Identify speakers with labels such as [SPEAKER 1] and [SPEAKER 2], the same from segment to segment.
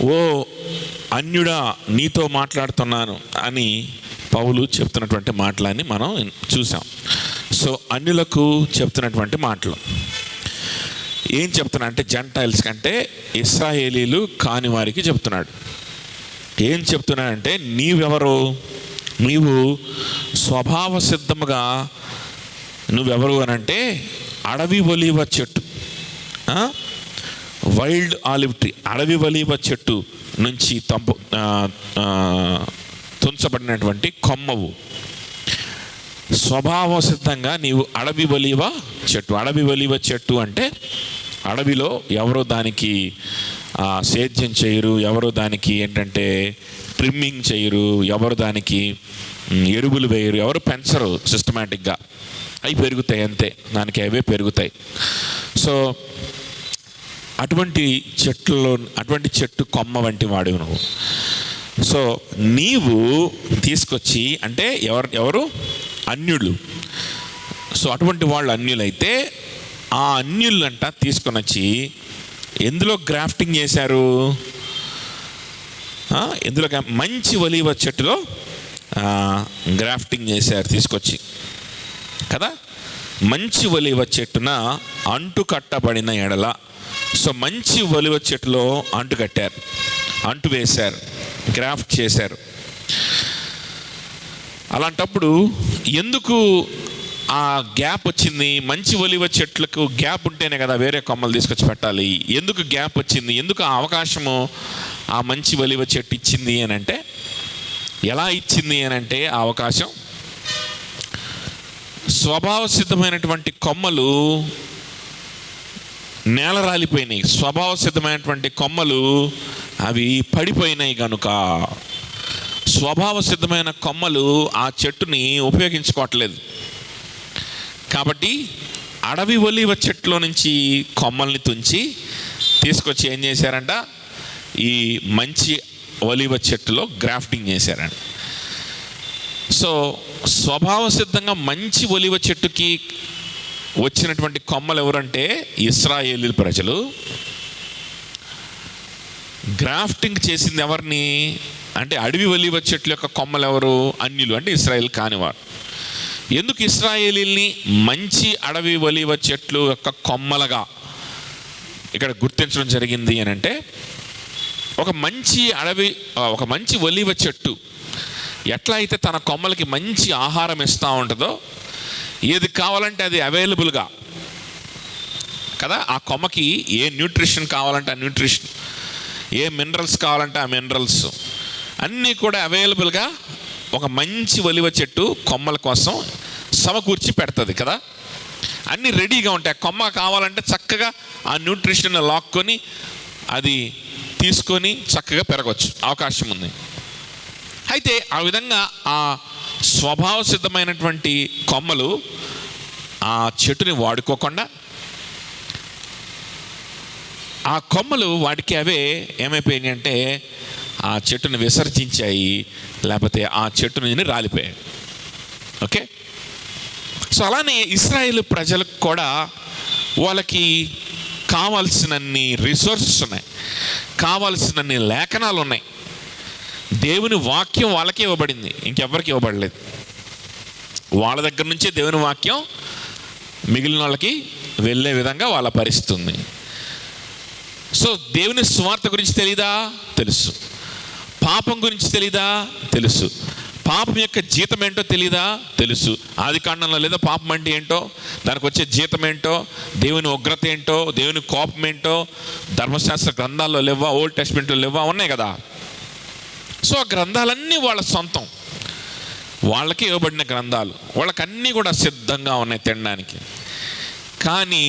[SPEAKER 1] ఓ అన్యుడా నీతో మాట్లాడుతున్నాను అని పౌలు చెప్తున్నటువంటి మాటలని మనం చూసాం. సో అన్యులకు చెప్తున్నటువంటి మాటలు ఏం చెప్తున్నా అంటే జెంటైల్స్ కంటే ఇశ్రాయేలీలు కాని వారికి చెప్తున్నాడు. ఏం చెప్తున్నాడంటే నీవెవరు, నీవు స్వభావ సిద్ధముగా నువ్వెవరు అని అంటే అడవి ఒలీవ చెట్టు, వైల్డ్ ఆలివ్ ట్రీ, అడవి ఒలీవ చెట్టు నుంచి తుంచబడినటువంటి కొమ్మవు. స్వభావ సిద్ధంగా నీవు అడవి ఒలీవ చెట్టు. అడవి ఒలీవ చెట్టు అంటే అడవిలో ఎవరో దానికి సేద్యం చేయరు, ఎవరు దానికి ఏంటంటే ట్రిమ్మింగ్ చేయరు, ఎవరు దానికి ఎరువులు వేయరు, ఎవరు పెంచరు. సిస్టమేటిక్గా అవి పెరుగుతాయి అంతే, దానికి అవే పెరుగుతాయి. సో అటువంటి చెట్లలో అటువంటి చెట్టు కొమ్మ వంటి వాడివి నువ్వు. సో నీవు తీసుకొచ్చి అంటే ఎవరు అన్యులు. సో అటువంటి వాళ్ళు అన్యులైతే ఆ అన్యులంట తీసుకొని వచ్చి ఎందులో గ్రాఫ్టింగ్ చేశారు, ఎందులో మంచి ఒలీవ చెట్టులో గ్రాఫ్టింగ్ చేశారు తీసుకొచ్చి కదా. మంచి ఒలీవ చెట్టున అంటు కట్టబడిన ఎడల, సో మంచి ఒలీవ చెట్టులో అంటు కట్టారు, అంటు వేశారు, గ్రాఫ్ట్ చేశారు. అలాంటప్పుడు ఎందుకు ఆ గ్యాప్ వచ్చింది? మంచి ఒలీవ చెట్లకు గ్యాప్ ఉంటేనే కదా వేరే కొమ్మలు తీసుకొచ్చి పెట్టాలి. ఎందుకు గ్యాప్ వచ్చింది? ఎందుకు ఆ అవకాశము ఆ మంచి ఒలీవ చెట్టు ఇచ్చింది అని అంటే, ఎలా ఇచ్చింది అని అంటే ఆ అవకాశం స్వభావ సిద్ధమైనటువంటి కొమ్మలు నేల రాలిపోయినాయి. స్వభావ సిద్ధమైనటువంటి కొమ్మలు అవి పడిపోయినాయి కనుక స్వభావ సిద్ధమైన కొమ్మలు ఆ చెట్టుని ఉపయోగించుకోవట్లేదు. కాబట్టి అడవి ఒలీవ చెట్టులో నుంచి కొమ్మల్ని తుంచి తీసుకొచ్చి ఏం చేశారంట, ఈ మంచి ఒలీవ చెట్టులో గ్రాఫ్టింగ్ చేశారంట. సో స్వభావ సిద్ధంగా మంచి ఒలీవ చెట్టుకి వచ్చినటువంటి కొమ్మలు ఎవరంటే ఇశ్రాయేలీల ప్రజలు. గ్రాఫ్టింగ్ చేసింది ఎవరిని అంటే అడవి ఒలీవ చెట్ల యొక్క కొమ్మలు ఎవరు? అన్యులు, అంటే ఇశ్రాయేల్ కానివారు. ఎందుకు ఇశ్రాయేలీల్ని మంచి అడవి ఒలీవ చెట్లు యొక్క కొమ్మలుగా ఇక్కడ గుర్తించడం జరిగింది అని అంటే, ఒక మంచి ఒలీవ చెట్టు ఎట్లా అయితే తన కొమ్మలకి మంచి ఆహారం ఇస్తూ ఉంటుందో, ఏది కావాలంటే అది అవైలబుల్గా కదా, ఆ కొమ్మకి ఏ న్యూట్రిషన్ కావాలంటే ఆ న్యూట్రిషన్, ఏ మినరల్స్ కావాలంటే ఆ మినరల్స్ అన్నీ కూడా అవైలబుల్గా ఒక మంచి ఒలీవ చెట్టు కొమ్మల కోసం సమకూర్చి పెడుతుంది కదా. అన్నీ రెడీగా ఉంటాయి. కొమ్మ కావాలంటే చక్కగా ఆ న్యూట్రిషన్ లాక్కొని అది తీసుకొని చక్కగా పెరగవచ్చు, అవకాశం ఉంది. అయితే ఆ విధంగా ఆ స్వభావ సిద్ధమైనటువంటి కొమ్మలు ఆ చెట్టుని వాడుకోకుండా ఆ కొమ్మలు వాటికి అవే ఏమైపోయినాయి అంటే ఆ చెట్టుని విసర్జించాయి, లేకపోతే ఆ చెట్టు నుంచి రాలిపోయాయి. ఓకే. సో అలానే ఇశ్రాయేలు ప్రజలకు కూడా వాళ్ళకి కావాల్సినన్ని రిసోర్సెస్ ఉన్నాయి, కావాల్సినన్ని లేఖనాలు ఉన్నాయి. దేవుని వాక్యం వాళ్ళకే ఇవ్వబడింది, ఇంకెవ్వరికి ఇవ్వబడలేదు. వాళ్ళ దగ్గర నుంచే దేవుని వాక్యం మిగిలిన వాళ్ళకి వెళ్ళే విధంగా వాళ్ళ పరిస్థితి ఉంది. సో దేవుని సువార్త గురించి తెలీదా? తెలుసు. పాపం గురించి తెలీదా? తెలుసు. పాపం యొక్క జీతం ఏంటో తెలీదా? తెలుసు. ఆది కాండంలో లేదా పాపం అంటే ఏంటో, దానికి వచ్చే జీతం ఏంటో, దేవుని ఉగ్రత ఏంటో, దేవుని కోపం ఏంటో ధర్మశాస్త్ర గ్రంథాల్లో లేవా? ఓల్డ్ టెస్ట్మెంట్లో లేవా? ఉన్నాయి కదా. సో ఆ గ్రంథాలన్నీ వాళ్ళ సొంతం, వాళ్ళకి ఇవ్వబడిన గ్రంథాలు, వాళ్ళకన్నీ కూడా సిద్ధంగా ఉన్నాయి తినడానికి. కానీ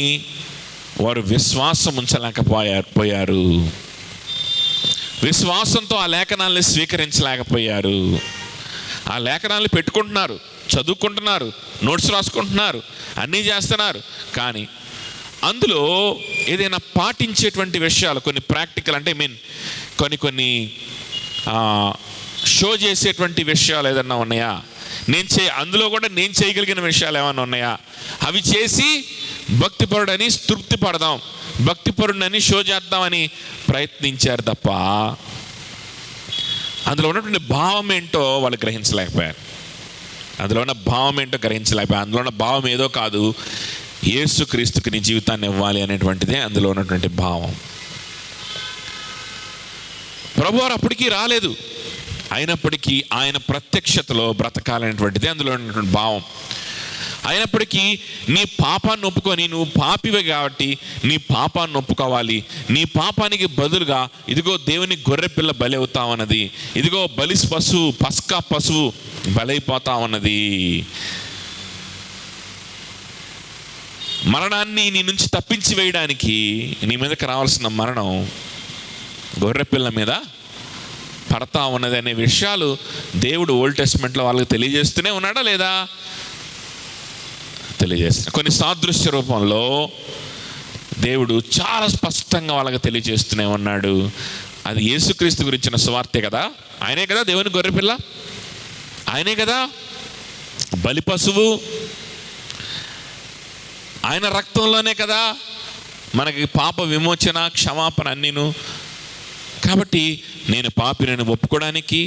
[SPEAKER 1] వారు విశ్వాసం ఉంచలేకపోయారు, విశ్వాసంతో ఆ లేఖనాల్ని స్వీకరించలేకపోయారు. ఆ లేఖనాలు పెట్టుకుంటున్నారు, చదువుకుంటున్నారు, నోట్స్ రాసుకుంటున్నారు, అన్నీ చేస్తున్నారు. కానీ అందులో ఏదైనా పాటించేటువంటి విషయాలు, కొన్ని ప్రాక్టికల్ అంటే కొన్ని షో చేసేటువంటి విషయాలు ఏదన్నా ఉన్నాయా? అందులో కూడా నేను చేయగలిగిన విషయాలు ఏమైనా ఉన్నాయా, అవి చేసి భక్తిపరుడని తృప్తి పడదాం, భక్తిపరుడని షో చేద్దామని ప్రయత్నించారు తప్ప అందులో ఉన్నటువంటి భావం ఏంటో వాళ్ళు గ్రహించలేకపోయారు. అందులో ఉన్న భావం ఏదో కాదు, యేసుక్రీస్తుకి నీ జీవితాన్ని ఇవ్వాలి అనేటువంటిదే అందులో ఉన్నటువంటి భావం. ప్రభువారు అప్పటికీ రాలేదు, అయినప్పటికీ ఆయన ప్రత్యక్షతలో బ్రతకాలనేటువంటిదే అందులో ఉన్నటువంటి భావం. అయినప్పటికీ నీ పాపాన్ని ఒప్పుకొని, నువ్వు పాపివే కాబట్టి నీ పాపాన్ని ఒప్పుకోవాలి, నీ పాపానికి బదులుగా ఇదిగో దేవుని గొర్రెపిల్ల బలి అవుతా ఉన్నది, ఇదిగో పస్కా పశువు బలైపోతా ఉన్నది, మరణాన్ని నీ నుంచి తప్పించి వేయడానికి నీ మీదకి రావాల్సిన మరణం గొర్రెపిల్ల మీద పడతా ఉన్నది అనే విషయాలు దేవుడు ఓల్డ్ టెస్ట్మెంట్లో వాళ్ళకి తెలియజేస్తూనే ఉన్నాడా లేదా? తెలియజేస్తున్నా. కొన్ని సాదృశ్య రూపంలో దేవుడు చాలా స్పష్టంగా వాళ్ళకి తెలియజేస్తూనే ఉన్నాడు. అది యేసుక్రీస్తు గురించిన సువార్తే కదా, ఆయనే కదా దేవుని గొర్రెపిల్ల, ఆయనే కదా బలి పశువు, ఆయన రక్తంలోనే కదా మనకి పాప విమోచన, క్షమాపణ అన్నీను. కాబట్టి నేను పాపిని ఒప్పుకోవడానికి,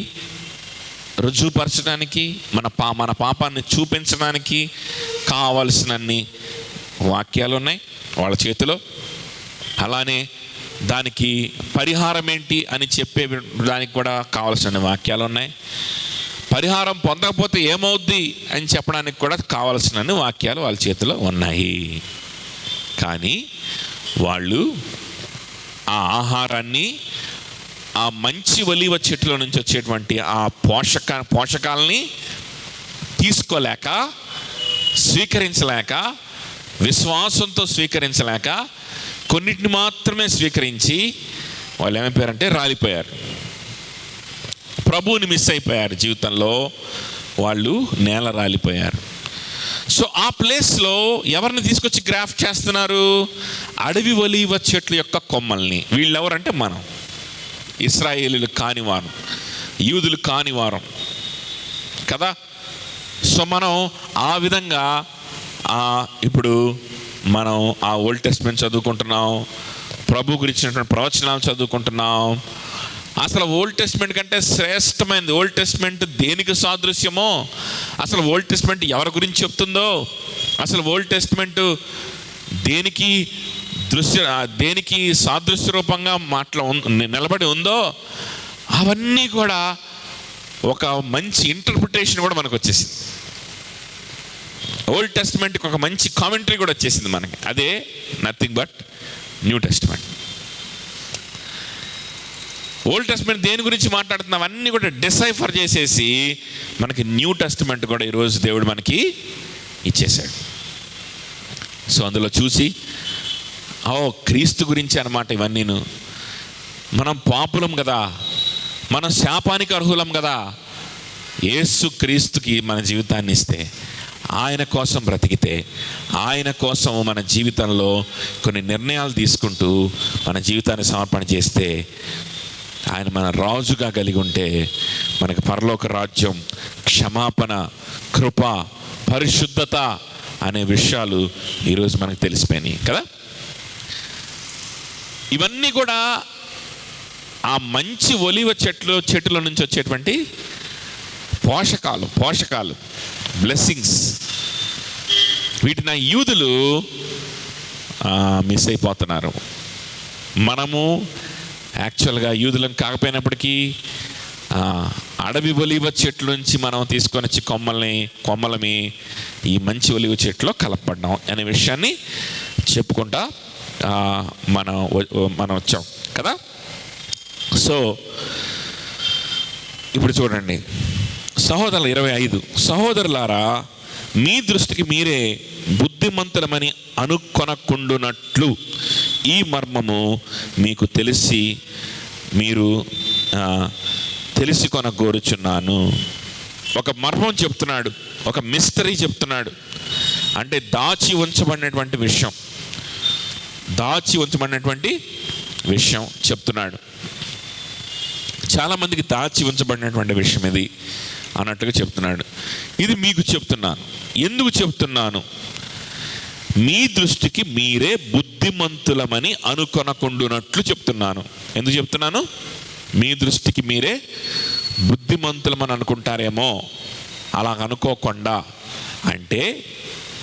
[SPEAKER 1] రుజువుపరచడానికి, మన పాపాన్ని చూపించడానికి కావలసినన్ని వాక్యాలు ఉన్నాయి వాళ్ళ చేతిలో. అలానే దానికి పరిహారం ఏంటి అని చెప్పే దానికి కూడా కావలసిన వాక్యాలు ఉన్నాయి. పరిహారం పొందకపోతే ఏమవుద్ది అని చెప్పడానికి కూడా కావలసిన వాక్యాలు వాళ్ళ చేతిలో ఉన్నాయి. కానీ వాళ్ళు ఆ ఆహారాన్ని, ఆ మంచి ఒలీవ చెట్టులో నుంచి వచ్చేటువంటి ఆ పోషకాలని తీసుకోలేక, స్వీకరించలేక, విశ్వాసంతో స్వీకరించలేక, కొన్నిటిని మాత్రమే స్వీకరించి వాళ్ళు ఏమైపోయారంటే రాలిపోయారు, ప్రభువుని మిస్ అయిపోయారు. జీవితంలో వాళ్ళు నేల రాలిపోయారు. సో ఆ ప్లేస్లో ఎవరిని తీసుకొచ్చి గ్రాఫ్ట్ చేస్తున్నారు? అడవి ఒలీవ చెట్ల యొక్క కొమ్మల్ని. వీళ్ళెవరంటే మనం, ఇశ్రాయేలీలు కానివారం, యూదులు కానివారం కదా. సో మనం ఆ విధంగా ఇప్పుడు మనం ఆ ఓల్డ్ టెస్ట్మెంట్ చదువుకుంటున్నాం, ప్రభు గురించినటువంటి ప్రవచనాలు చదువుకుంటున్నాం. అసలు ఓల్డ్ టెస్ట్మెంట్ కంటే శ్రేష్టమైనది ఓల్డ్ టెస్ట్మెంట్ దేనికి సాదృశ్యమో, అసలు ఓల్డ్ టెస్ట్మెంట్ ఎవరి గురించి చెప్తుందో, అసలు ఓల్డ్ టెస్ట్మెంట్ దేనికి సాదృశ్య రూపంగా నిలబడి ఉందో, అవన్నీ కూడా ఒక మంచి ఇంటర్ప్రిటేషన్ కూడా మనకు వచ్చేసింది. ఓల్డ్ టెస్ట్మెంట్కి ఒక మంచి కామెంటరీ కూడా వచ్చేసింది మనకి. అదే nothing but new testament. Old testament దేని గురించి మాట్లాడుతున్నాం అన్నీ కూడా డిసైఫర్ చేసేసి మనకి న్యూ టెస్ట్మెంట్ కూడా ఈరోజు దేవుడు మనకి ఇచ్చేశాడు. సో అందులో చూసి క్రీస్తు గురించి అన్నమాట ఇవన్నీను. మనం పాపులం కదా, మనం శాపానికి అర్హులం కదా. యేసు క్రీస్తుకి మన జీవితాన్ని ఇస్తే, ఆయన కోసం బ్రతికితే, ఆయన కోసం మన జీవితంలో కొన్ని నిర్ణయాలు తీసుకుంటూ మన జీవితాన్ని సమర్పణ చేస్తే, ఆయన మన రాజుగా కలిగి ఉంటే మనకి పరలోక రాజ్యం, క్షమాపణ, కృప, పరిశుద్ధత అనే విషయాలు ఈరోజు మనకు తెలిసిపోయినాయి కదా. ఇవన్నీ కూడా ఆ మంచి ఒలీవ చెట్టుల నుంచి వచ్చేటువంటి పోషకాలు, బ్లెస్సింగ్స్. వీటిని యూదులు మిస్ అయిపోతున్నారు. మనము యాక్చువల్గా యూదులం కాకపోయినప్పటికీ అడవి ఒలీవ చెట్ల నుంచి మనం తీసుకొని వచ్చి కొమ్మలమి ఈ మంచి ఒలీవ చెట్లో కలపబడ్డాం అనే విషయాన్ని చెప్పుకుంటా మనం వచ్చాం కదా. సో ఇప్పుడు చూడండి, సహోదరులు 25, సహోదరులారా మీ దృష్టికి మీరే బుద్ధిమంతులమని అనుకొనకుండునట్లు ఈ మర్మము మీకు మీరు తెలిసి కొనగోరుచున్నాను. ఒక మర్మం చెప్తున్నాడు, ఒక మిస్టరీ చెప్తున్నాడు. అంటే దాచి ఉంచబడినటువంటి విషయం చెప్తున్నాడు. చాలామందికి దాచి ఉంచబడినటువంటి విషయం ఇది అన్నట్టుగా చెప్తున్నాడు. ఇది మీకు చెప్తున్నాను. ఎందుకు చెప్తున్నాను? మీ దృష్టికి మీరే బుద్ధిమంతులమని అనుకొనకుండునట్లు చెప్తున్నాను. ఎందుకు చెప్తున్నాను? మీ దృష్టికి మీరే బుద్ధిమంతులమని అనుకుంటారేమో, అలా అనుకోకుండా. అంటే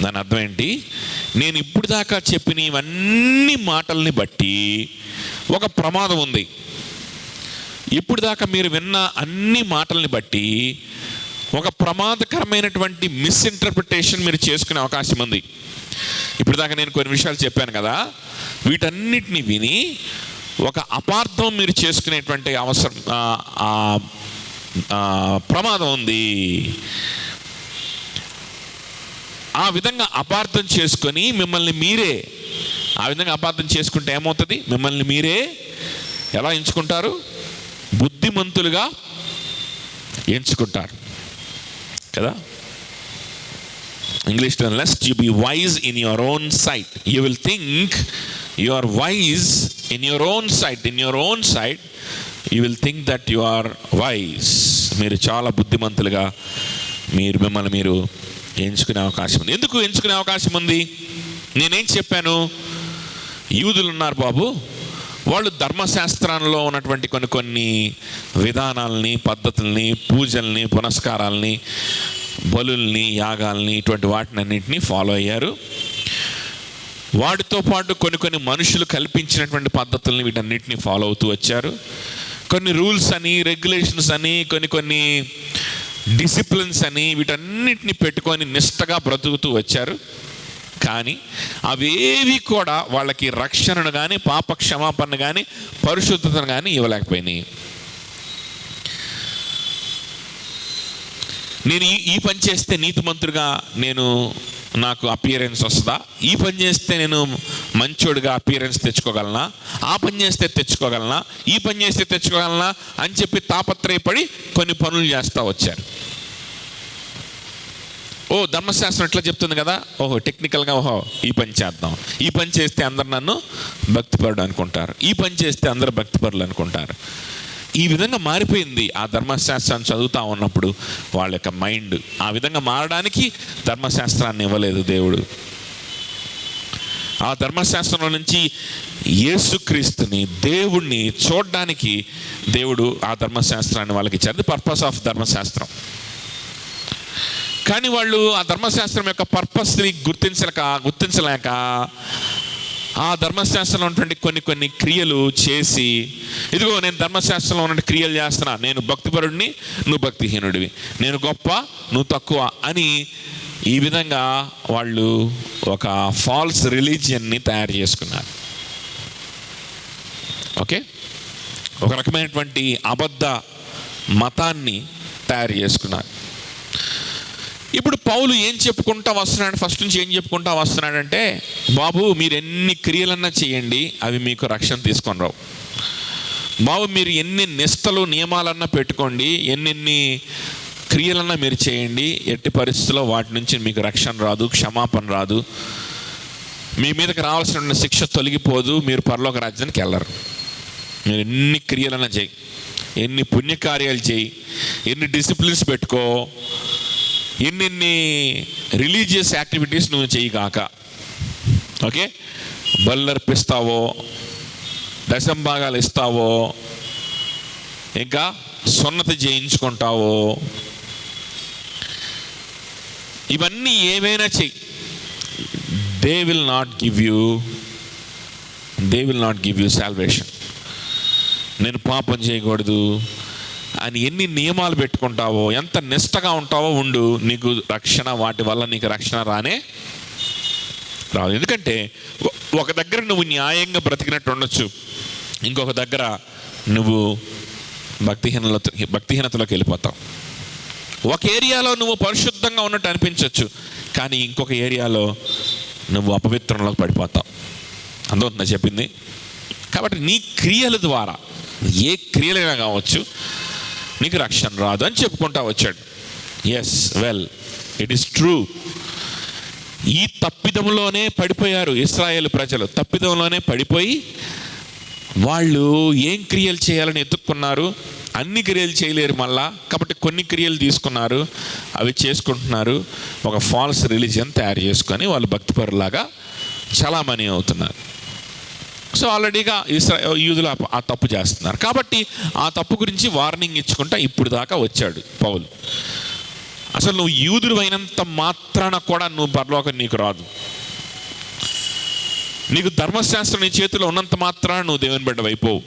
[SPEAKER 1] దాని అర్థం ఏంటి? నేను ఇప్పుడు దాకా చెప్పిన ఇవన్నీ మాటల్ని బట్టి ఒక ప్రమాదం ఉంది. ఇప్పుడు దాకా మీరు విన్న అన్ని మాటల్ని బట్టి ఒక ప్రమాదకరమైనటువంటి మిస్ఇంటర్ప్రిటేషన్ మీరు చేసుకునే అవకాశం ఉంది. ఇప్పుడు దాకా నేను కొన్ని విషయాలు చెప్పాను కదా, వీటన్నిటిని విని ఒక అపార్థం మీరు చేసుకునేటువంటి అవసరం ప్రమాదం ఉంది. ఆ విధంగా అపార్థం చేసుకొని మిమ్మల్ని మీరే ఆ విధంగా అపార్థం చేసుకుంటే ఏమవుతుంది? మిమ్మల్ని మీరే ఎలా ఎంచుకుంటారు? బుద్ధిమంతులుగా ఎంచుకుంటారు కదా. ఇంగ్లీష్లో, lest you be wise in your own sight. You will think you are wise in your own sight. In your own sight you will think that you are wise. మీరు చాలా బుద్ధిమంతులుగా మిమ్మల్ని మీరు ఎంచుకునే అవకాశం ఉంది. ఎందుకు ఎంచుకునే అవకాశం ఉంది? నేనేం చెప్పాను? యూదులు ఉన్నారు బాబు, వాళ్ళు ధర్మశాస్త్రంలో ఉన్నటువంటి కొన్ని విధానాలని, పద్ధతుల్ని, పూజల్ని, పునస్కారాలని, బలుల్ని, యాగాల్ని, ఇటువంటి వాటిని అన్నింటినీ ఫాలో అయ్యారు. వాటితో పాటు కొన్ని మనుషులు కల్పించినటువంటి పద్ధతుల్ని, వీటన్నిటిని ఫాలో అవుతూ వచ్చారు. కొన్ని రూల్స్ అని, రెగ్యులేషన్స్ అని, కొన్ని డిసిప్లిన్స్ అని, వీటన్నిటిని పెట్టుకొని నిష్టగా బ్రతుకుతూ వచ్చారు. కానీ అవేవి కూడా వాళ్ళకి రక్షణను కానీ, పాప క్షమాపణ కానీ, పరిశుద్ధతను కానీ ఇవ్వలేకపోయినాయి. నేను ఈ పని చేస్తే నీతిమంతుడిగా నాకు అపియరెన్స్ వస్తుందా? ఈ పని చేస్తే నేను మంచోడిగా అపియరెన్స్ తెచ్చుకోగలనా? ఆ పని చేస్తే తెచ్చుకోగలనా? ఈ పని చేస్తే తెచ్చుకోగలనా అని చెప్పి తాపత్రయపడి కొన్ని పనులు చేస్తూ వచ్చారు. ధర్మశాస్త్రం ఎట్లా చెప్తుంది కదా, టెక్నికల్గా ఈ పని చేద్దాం, ఈ పని చేస్తే అందరు నన్ను భక్తిపరుడు అనుకుంటారు, ఈ పని చేస్తే అందరు భక్తిపరులు అనుకుంటారు. ఈ విధంగా మారిపోయింది ఆ ధర్మశాస్త్రాన్ని చదువుతూ ఉన్నప్పుడు వాళ్ళ యొక్క మైండ్. ఆ విధంగా మారడానికి ధర్మశాస్త్రాన్ని ఇవ్వలేదు దేవుడు. ఆ ధర్మశాస్త్రంలో నుంచి యేసుక్రీస్తుని, దేవుణ్ణి చూడడానికి దేవుడు ఆ ధర్మశాస్త్రాన్ని వాళ్ళకి ఇచ్చారు. ది పర్పస్ ఆఫ్ ధర్మశాస్త్రం. కానీ వాళ్ళు ఆ ధర్మశాస్త్రం యొక్క పర్పస్ని గుర్తించలేక ఆ ధర్మశాస్త్రంలో ఉన్నటువంటి కొన్ని క్రియలు చేసి, ఇదిగో నేను ధర్మశాస్త్రంలో ఉన్న క్రియలు చేస్తున్నా, నేను భక్తిపరుడిని, నువ్వు భక్తిహీనుడివి, నేను గొప్ప, నువ్వు తక్కువ అని ఈ విధంగా వాళ్ళు ఒక ఫాల్స్ రిలీజియన్ని తయారు చేసుకున్నారు. ఓకే, ఒక రకమైనటువంటి అబద్ధ మతాన్ని తయారు చేసుకున్నారు. ఇప్పుడు పౌలు ఏం చెప్పుకుంటా వస్తున్నాడు? ఫస్ట్ నుంచి ఏం చెప్పుకుంటా వస్తున్నాడంటే, బాబు మీరు ఎన్ని క్రియలన్నా చేయండి, అవి మీకు రక్షణ తీసుకొని రావు. బాబు మీరు ఎన్ని నిష్టలు, నియమాలన్నా పెట్టుకోండి, ఎన్ని క్రియలన్నా మీరు చేయండి, ఎట్టి పరిస్థితుల్లో వాటి నుంచి మీకు రక్షణ రాదు, క్షమాపణ రాదు, మీ మీదకి రావాల్సిన శిక్ష తొలగిపోదు, మీరు పరలోక రాజ్యానికి వెళ్ళరు. మీరు ఎన్ని క్రియలన్నా చేయి, ఎన్ని పుణ్యకార్యాలు చేయి, ఎన్ని డిసిప్లిన్స్ పెట్టుకో, ఎన్ని రిలీజియస్ యాక్టివిటీస్ నువ్వు చేయగాక, ఓకే, బల్లర్పిస్తావో, దశంభాగాలు ఇస్తావో, ఇంకా సున్నతి చేయించుకుంటావో, ఇవన్నీ ఏమైనా చెయ్యి, they will not give you salvation. నేను పాపం చేయకూడదు అని ఎన్ని నియమాలు పెట్టుకుంటావో, ఎంత నిష్టగా ఉంటావో ఉండు, నీకు రక్షణ, వాటి వల్ల నీకు రక్షణ రానే రాదు. ఎందుకంటే ఒక దగ్గర నువ్వు న్యాయంగా బ్రతికినట్టు ఉండొచ్చు, ఇంకొక దగ్గర నువ్వు భక్తిహీనతలోకి వెళ్ళిపోతావు. ఒక ఏరియాలో నువ్వు పరిశుద్ధంగా ఉన్నట్టు అనిపించవచ్చు, కానీ ఇంకొక ఏరియాలో నువ్వు అపవిత్రంలోకి పడిపోతావు. అందులో చెప్పింది. కాబట్టి నీ క్రియల ద్వారా, ఏ క్రియలైనా కావచ్చు, నీకు రక్షణ రాదు అని చెప్పుకుంటా వచ్చాడు. Yes, well, it is true. ఈ తప్పిదంలోనే పడిపోయారు ఇశ్రాయేలు ప్రజలు. తప్పిదంలోనే పడిపోయి వాళ్ళు ఏం క్రియలు చేయాలని ఎత్తుక్కున్నారు, అన్ని క్రియలు చేయలేరు మళ్ళా, కాబట్టి కొన్ని క్రియలు తీసుకున్నారు, అవి చేసుకుంటున్నారు. ఒక ఫాల్స్ రిలీజియన్ తయారు చేసుకొని వాళ్ళు భక్తిపరులాగా చలామణి అవుతున్నారు. సో ఆల్రెడీగా యూదులు ఆ తప్పు చేస్తున్నారు. కాబట్టి ఆ తప్పు గురించి వార్నింగ్ ఇచ్చుకుంటా ఇప్పుడు దాకా వచ్చాడు పౌలు. అసలు నువ్వు యూదుడు అయినంత మాత్రాన కూడా నువ్వు పరలోకం నీకు రాదు. నీకు ధర్మశాస్త్రం నీ చేతిలో ఉన్నంత మాత్రాన నువ్వు దేవుని బిడ్డవైపోవు.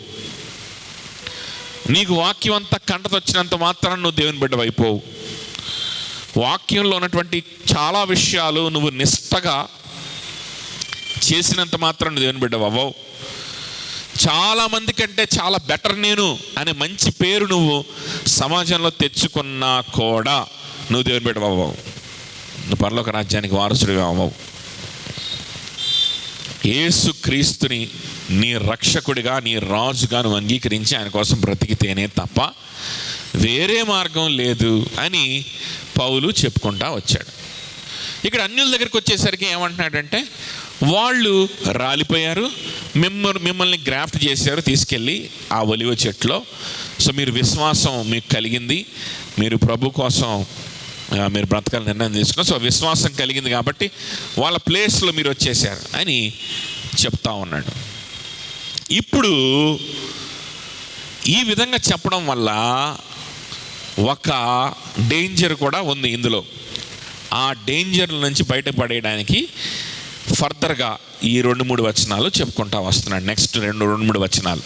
[SPEAKER 1] నీకు వాక్యం అంతా కంటతొచ్చినంత మాత్రాన నువ్వు దేవుని బిడ్డవైపోవు. వాక్యంలో ఉన్నటువంటి చాలా విషయాలు నువ్వు నిష్టగా చేసినంత మాత్రం నువ్వు దేవుని బిడ్డవవ్వవు. చాలామంది కంటే చాలా బెటర్ నేను అనే మంచి పేరు నువ్వు సమాజంలో తెచ్చుకున్నా కూడా నువ్వు దేవుని బిడ్డవవ్వవు. నువ్వు పరలోక రాజ్యానికి వారసుడిగా అవ్వవు. యేసు క్రీస్తుని నీ రక్షకుడిగా, నీ రాజుగా నువ్వు అంగీకరించి ఆయన కోసం బ్రతికితేనే తప్ప వేరే మార్గం లేదు అని పౌలు చెప్పుకుంటా వచ్చాడు. ఇక్కడ అన్యుల దగ్గరికి వచ్చేసరికి ఏమంటున్నాడంటే, వాళ్ళు రాలిపోయారు, మిమ్మల్ని గ్రాఫ్ట్ చేశారు తీసుకెళ్ళి ఆ ఒలివ చెట్లో. సో మీరు విశ్వాసం మీకు కలిగింది, మీరు ప్రభు కోసం మీరు బ్రతకాల నిర్ణయం తీసుకున్నారు. సో విశ్వాసం కలిగింది కాబట్టి వాళ్ళ ప్లేస్లో మీరు వచ్చేసారు అని చెప్తా ఉన్నాడు. ఇప్పుడు ఈ విధంగా చెప్పడం వల్ల ఒక డేంజర్ కూడా ఉంది ఇందులో. ఆ డేంజర్ నుంచి బయటపడేయడానికి ఫర్దర్గా ఈ 2-3 వచనాలు చెప్పుకుంటా వస్తున్నాడు. నెక్స్ట్ 2-3 వచనాలు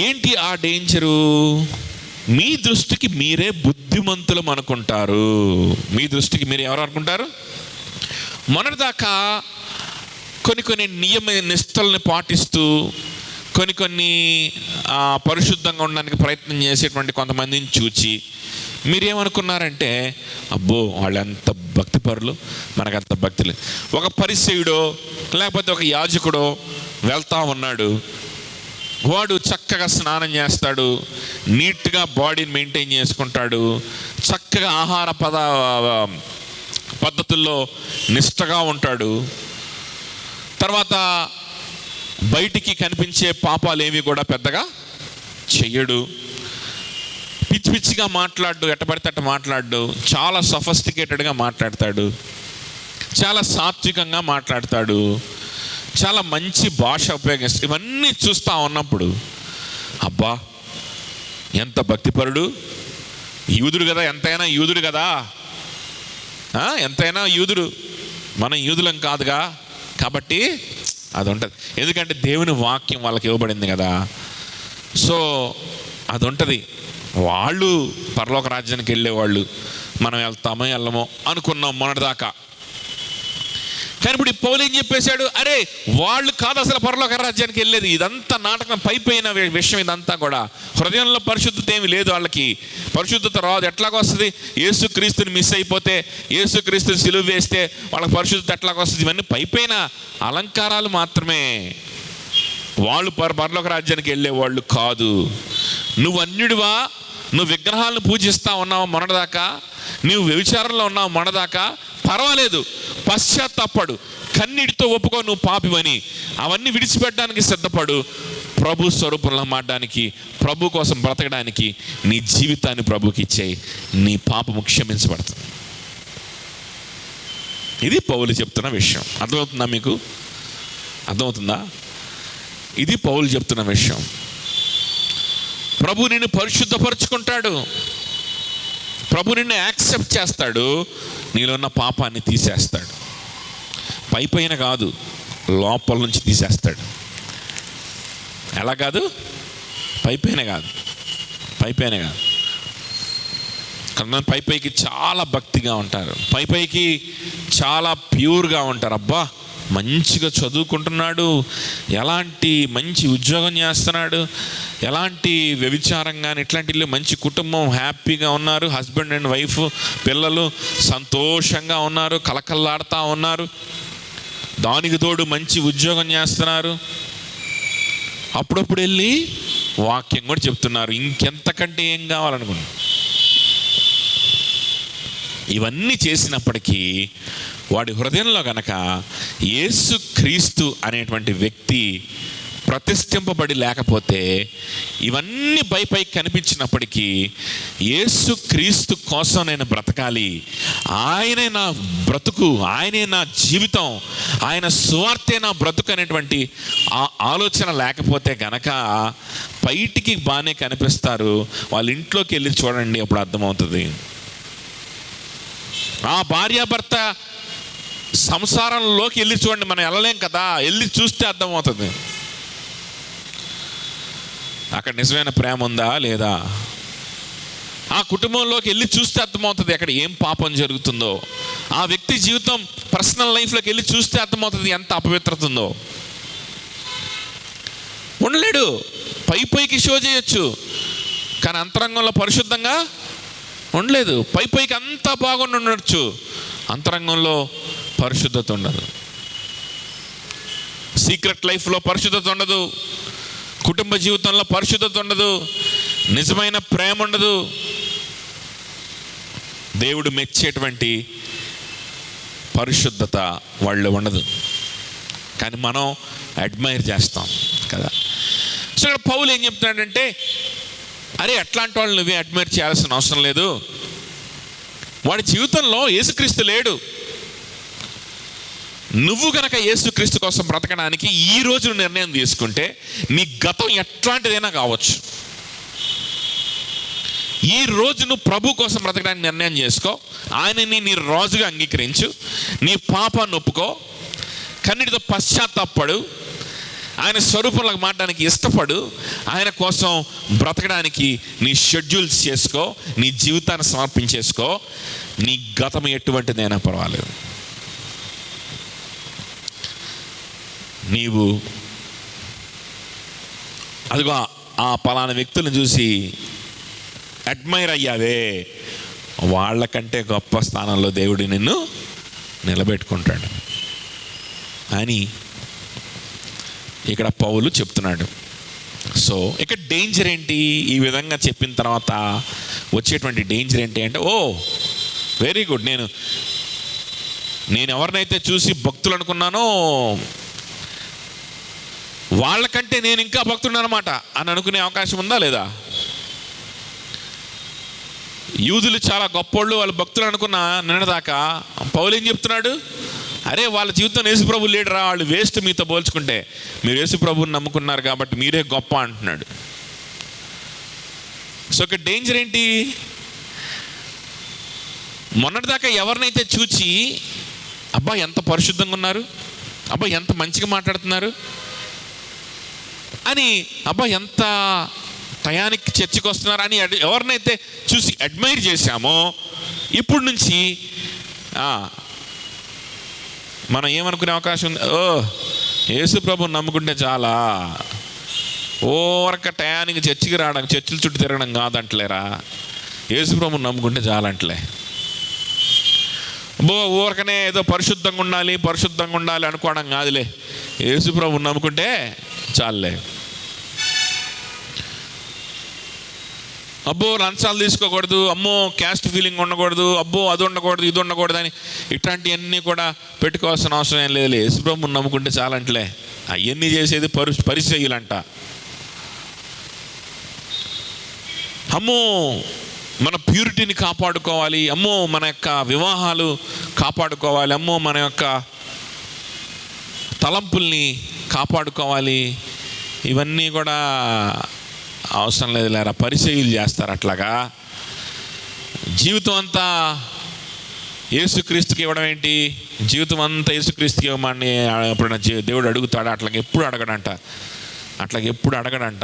[SPEAKER 1] ఏంటి ఆ డేంజరు? మీ దృష్టికి మీరే బుద్ధిమంతులం అనుకుంటారు. మీ దృష్టికి మీరు ఎవరు అనుకుంటారు? మొన్నటిదాకా కొన్ని నియమ నిష్టల్ని పాటిస్తూ కొన్ని పరిశుద్ధంగా ఉండడానికి ప్రయత్నం చేసేటువంటి కొంతమందిని చూచి మీరేమనుకున్నారంటే, అబ్బో వాళ్ళు ఎంత భక్తిపరులు, మనకంత భక్తి లేదు. ఒక పరిసయ్యుడో లేకపోతే ఒక యాజకుడో వెళ్తా ఉన్నాడు, వాడు చక్కగా స్నానం చేస్తాడు, నీట్గా బాడీని మెయింటైన్ చేసుకుంటాడు, చక్కగా ఆహార పద్ధతుల్లో నిష్టగా ఉంటాడు, తర్వాత బయటికి కనిపించే పాపాలు ఏవి కూడా పెద్దగా చెయ్యడు, పిచ్చి పిచ్చిగా మాట్లాడు, ఎట్టబడితే అట్ట మాట్లాడు, చాలా సఫిస్టికేటెడ్గా మాట్లాడతాడు, చాలా సాత్వికంగా మాట్లాడతాడు, చాలా మంచి భాష ఉపయోగిస్తాడు. ఇవన్నీ చూస్తూ ఉన్నప్పుడు అబ్బా ఎంత భక్తిపరుడు, యూదుడు కదా, ఎంతైనా యూదుడు కదా, ఎంతైనా యూదుడు, మనం యూదులం కాదుగా, కాబట్టి అది ఉంటుంది. ఎందుకంటే దేవుని వాక్యం వాళ్ళకి ఇవ్వబడింది కదా. సో అది ఉంటుంది. వాళ్ళు పరలోక రాజ్యానికి వెళ్ళేవాళ్ళు, మనం వెళ్తామో వెళ్ళమో అనుకున్నాం మొన్నటిదాకా. కానీ ఇప్పుడు పౌలు ఏం చెప్పేశాడు, అరే వాళ్ళు కాదు అసలు పరలోక రాజ్యానికి వెళ్ళేది, ఇదంతా నాటకం, పైపోయిన విషయం ఇదంతా కూడా. హృదయంలో పరిశుద్ధత ఏమి లేదు వాళ్ళకి, పరిశుద్ధత రాదు. ఎట్లాగ వస్తుంది? యేసుక్రీస్తుని మిస్ అయిపోతే, యేసుక్రీస్తుని సిలువ వేస్తే వాళ్ళకి పరిశుద్ధత ఎట్లాగ వస్తుంది? ఇవన్నీ పైపోయిన అలంకారాలు మాత్రమే. వాళ్ళు పరలోక రాజ్యానికి వెళ్ళేవాళ్ళు కాదు. నువ్వు అన్యుడివా, నువ్వు విగ్రహాలను పూజిస్తా ఉన్నావు మొన్నటిదాకా, నువ్వు వ్యభిచారంలో ఉన్నావు మొన్నటిదాకా, పర్వాలేదు, పశ్చాత్తాపడు, కన్నీటితో ఒప్పుకో నువ్వు పాపివని, అవన్నీ విడిచిపెట్టడానికి సిద్ధపడు, ప్రభు స్వరూపంలో మారడానికి, ప్రభు కోసం బ్రతకడానికి నీ జీవితాన్ని ప్రభుకి ఇచ్చేయి, నీ పాపము క్షమించబడుతుంది. ఇది పౌలు చెప్తున్న విషయం. అర్థమవుతుందా మీకు? అర్థమవుతుందా? ఇది పౌలు చెప్తున్న విషయం. ప్రభు నిన్ను పరిశుద్ధపరుచుకుంటాడు, ప్రభు నిన్ను యాక్సెప్ట్ చేస్తాడు, నీలో ఉన్న పాపాన్ని తీసేస్తాడు. పైపైన కాదు, లోపల నుంచి తీసేస్తాడు. ఎలా కాదు? పైపైన కాదు. కొంతమంది పైకి చాలా భక్తిగా ఉంటారు, పైకి చాలా ప్యూర్గా ఉంటారు. అబ్బా మంచిగా చదువుకుంటున్నాడు, ఎలాంటి మంచి ఉద్యోగం చేస్తున్నాడు, ఎలాంటి వ్యభిచారం కానీ ఇట్లాంటి మంచి కుటుంబం, హ్యాపీగా ఉన్నారు, హస్బెండ్ అండ్ వైఫ్, పిల్లలు సంతోషంగా ఉన్నారు, కలకల్లాడుతూ ఉన్నారు, దానికి తోడు మంచి ఉద్యోగం చేస్తున్నారు. అప్పుడప్పుడు వెళ్ళి వాక్యం కూడా చెప్తున్నారు. ఇంకెంతకంటే ఏం కావాలనుకున్నా. ఇవన్నీ చేసినప్పటికీ వాడి హృదయంలో గనక యేసు క్రీస్తు అనేటువంటి వ్యక్తి ప్రతిష్ఠింపబడి లేకపోతే ఇవన్నీ పైకి కనిపించినప్పటికీ యేసు క్రీస్తు కోసం నేను బ్రతకాలి, ఆయనే నా బ్రతుకు, ఆయనే నా జీవితం, ఆయన సువార్తే నా బ్రతుకు అనేటువంటి ఆ ఆలోచన లేకపోతే గనక బయటికి బాగానే కనిపిస్తారు. వాళ్ళ ఇంట్లోకి వెళ్ళి చూడండి, అప్పుడు అర్థమవుతుంది. ఆ భార్యాభర్త సంసారంలోకి వెళ్ళి చూడండి, మనం వెళ్ళలేం కదా, వెళ్ళి చూస్తే అర్థమవుతుంది అక్కడ నిజమైన ప్రేమ ఉందా లేదా. ఆ కుటుంబంలోకి వెళ్ళి చూస్తే అర్థమవుతుంది అక్కడ ఏం పాపం జరుగుతుందో. ఆ వ్యక్తి జీవితం పర్సనల్ లైఫ్లోకి వెళ్ళి చూస్తే అర్థమవుతుంది ఎంత అపవిత్రత ఉందో. ఉండలేడు, పైకి షో చేయొచ్చు కానీ అంతరంగంలో పరిశుద్ధంగా ఉండలేదు. పైకి అంతా బాగుండి ఉండొచ్చు, అంతరంగంలో పరిశుద్ధత ఉండదు. సీక్రెట్ లైఫ్లో పరిశుద్ధత ఉండదు, కుటుంబ జీవితంలో పరిశుద్ధత ఉండదు, నిజమైన ప్రేమ ఉండదు, దేవుడు మెచ్చేటువంటి పరిశుద్ధత వాళ్ళు ఉండదు. కానీ మనం అడ్మైర్ చేస్తాం కదా. సో ఇక్కడ పౌలు ఏం చెప్తున్నాడంటే, అరే అట్లాంటి వాళ్ళు నువ్వే అడ్మైర్ చేయాల్సిన అవసరం లేదు, వాడి జీవితంలో యేసుక్రీస్తు లేడు. నువ్వు గనక యేసుక్రీస్తు కోసం బ్రతకడానికి ఈ రోజు నిర్ణయం తీసుకుంటే నీ గతం ఎట్లాంటిదైనా కావచ్చు, ఈ రోజు నువ్వు ప్రభు కోసం బ్రతకడానికి నిర్ణయం చేసుకో, ఆయనని నీ రాజుగా అంగీకరించు, నీ పాపాన్ని ఒప్పుకో, కన్నీటితో పశ్చాత్తాపడు, ఆయన స్వరూపంలోకి మారడానికి ఇష్టపడు, ఆయన కోసం బ్రతకడానికి నీ షెడ్యూల్స్ చేసుకో, నీ జీవితాన్ని సమర్పించేసుకో. నీ గతం ఎటువంటిదైనా పర్వాలేదు, నీవు అదిగో ఆ పలానా వ్యక్తులను చూసి అడ్మైర్ అయ్యావే, వాళ్ళకంటే గొప్ప స్థానంలో దేవుడు నిన్ను నిలబెట్టుకుంటాడు అని ఇక్కడ పౌలు చెప్తున్నాడు. సో ఇక్కడ డేంజర్ ఏంటి, ఈ విధంగా చెప్పిన తర్వాత వచ్చేటువంటి డేంజర్ ఏంటి అంటే, ఓ వెరీ గుడ్, నేను ఎవరినైతే చూసి భక్తులు అనుకున్నానో వాళ్ళకంటే నేను ఇంకా భక్తుడు అనమాట అని అనుకునే అవకాశం ఉందా లేదా. యూదులు చాలా గొప్పోళ్ళు, వాళ్ళు భక్తులు అనుకున్న నిన్నదాకా పౌలు ఏం చెప్తున్నాడు, అరే వాళ్ళ జీవితం యేసుప్రభు లేడురా, వాళ్ళు వేస్ట్ మీతో పోల్చుకుంటే, మీరు యేసుప్రభుని నమ్ముకున్నారు కాబట్టి మీరే గొప్ప అంటున్నాడు. సో ఇక్కడ డేంజర్ ఏంటి, మొన్నటిదాకా ఎవరినైతే చూచి అబ్బా ఎంత పరిశుద్ధంగా ఉన్నారు, అబ్బా ఎంత మంచిగా మాట్లాడుతున్నారు అని, అబ్బా ఎంత టయానికి చర్చకు వస్తున్నారు అని ఎవరినైతే చూసి అడ్మైర్ చేశామో, ఇప్పుడు నుంచి మనం ఏమనుకునే అవకాశం ఉంది, ఓ యేసు ప్రభుని నమ్ముకుంటే చాలా, ఓరక టయానికి చర్చికి రావడం, చర్చిల చుట్టూ తిరగడం కాదంటలేరా, యేసు ప్రభుని నమ్ముకుంటే చాలంటలే. ఊరకనే ఏదో పరిశుద్ధంగా ఉండాలి అనుకోవడం కాదులే, యేసు ప్రభుని నమ్ముకుంటే చాలులే. అబ్బో లంచాలు తీసుకోకూడదు, అమ్మో క్యాస్ట్ ఫీలింగ్ ఉండకూడదు, అబ్బో అది ఉండకూడదు ఇది ఉండకూడదు అని ఇట్లాంటివన్నీ కూడా పెట్టుకోవాల్సిన అవసరం ఏం లేదు. యేసుప్రభుని నమ్ముకుంటే చాలంటలే. అవన్నీ చేసేది పరిచర్యలంట. అమ్మో మన ప్యూరిటీని కాపాడుకోవాలి, అమ్మో మన యొక్క వివాహాలు కాపాడుకోవాలి, అమ్మో మన యొక్క తలంపుల్ని కాపాడుకోవాలి, ఇవన్నీ కూడా అవసరం లేదు లేరా, పరిచర్యలు చేస్తారు. అట్లాగా జీవితం అంతా యేసుక్రీస్తుకి ఇవ్వడం ఏంటి, జీవితం అంతా యేసుక్రీస్తుకి ఇవ్వమని ఎప్పుడైనా దేవుడు అడుగుతాడు? అట్లాగే ఎప్పుడు అడగడంట.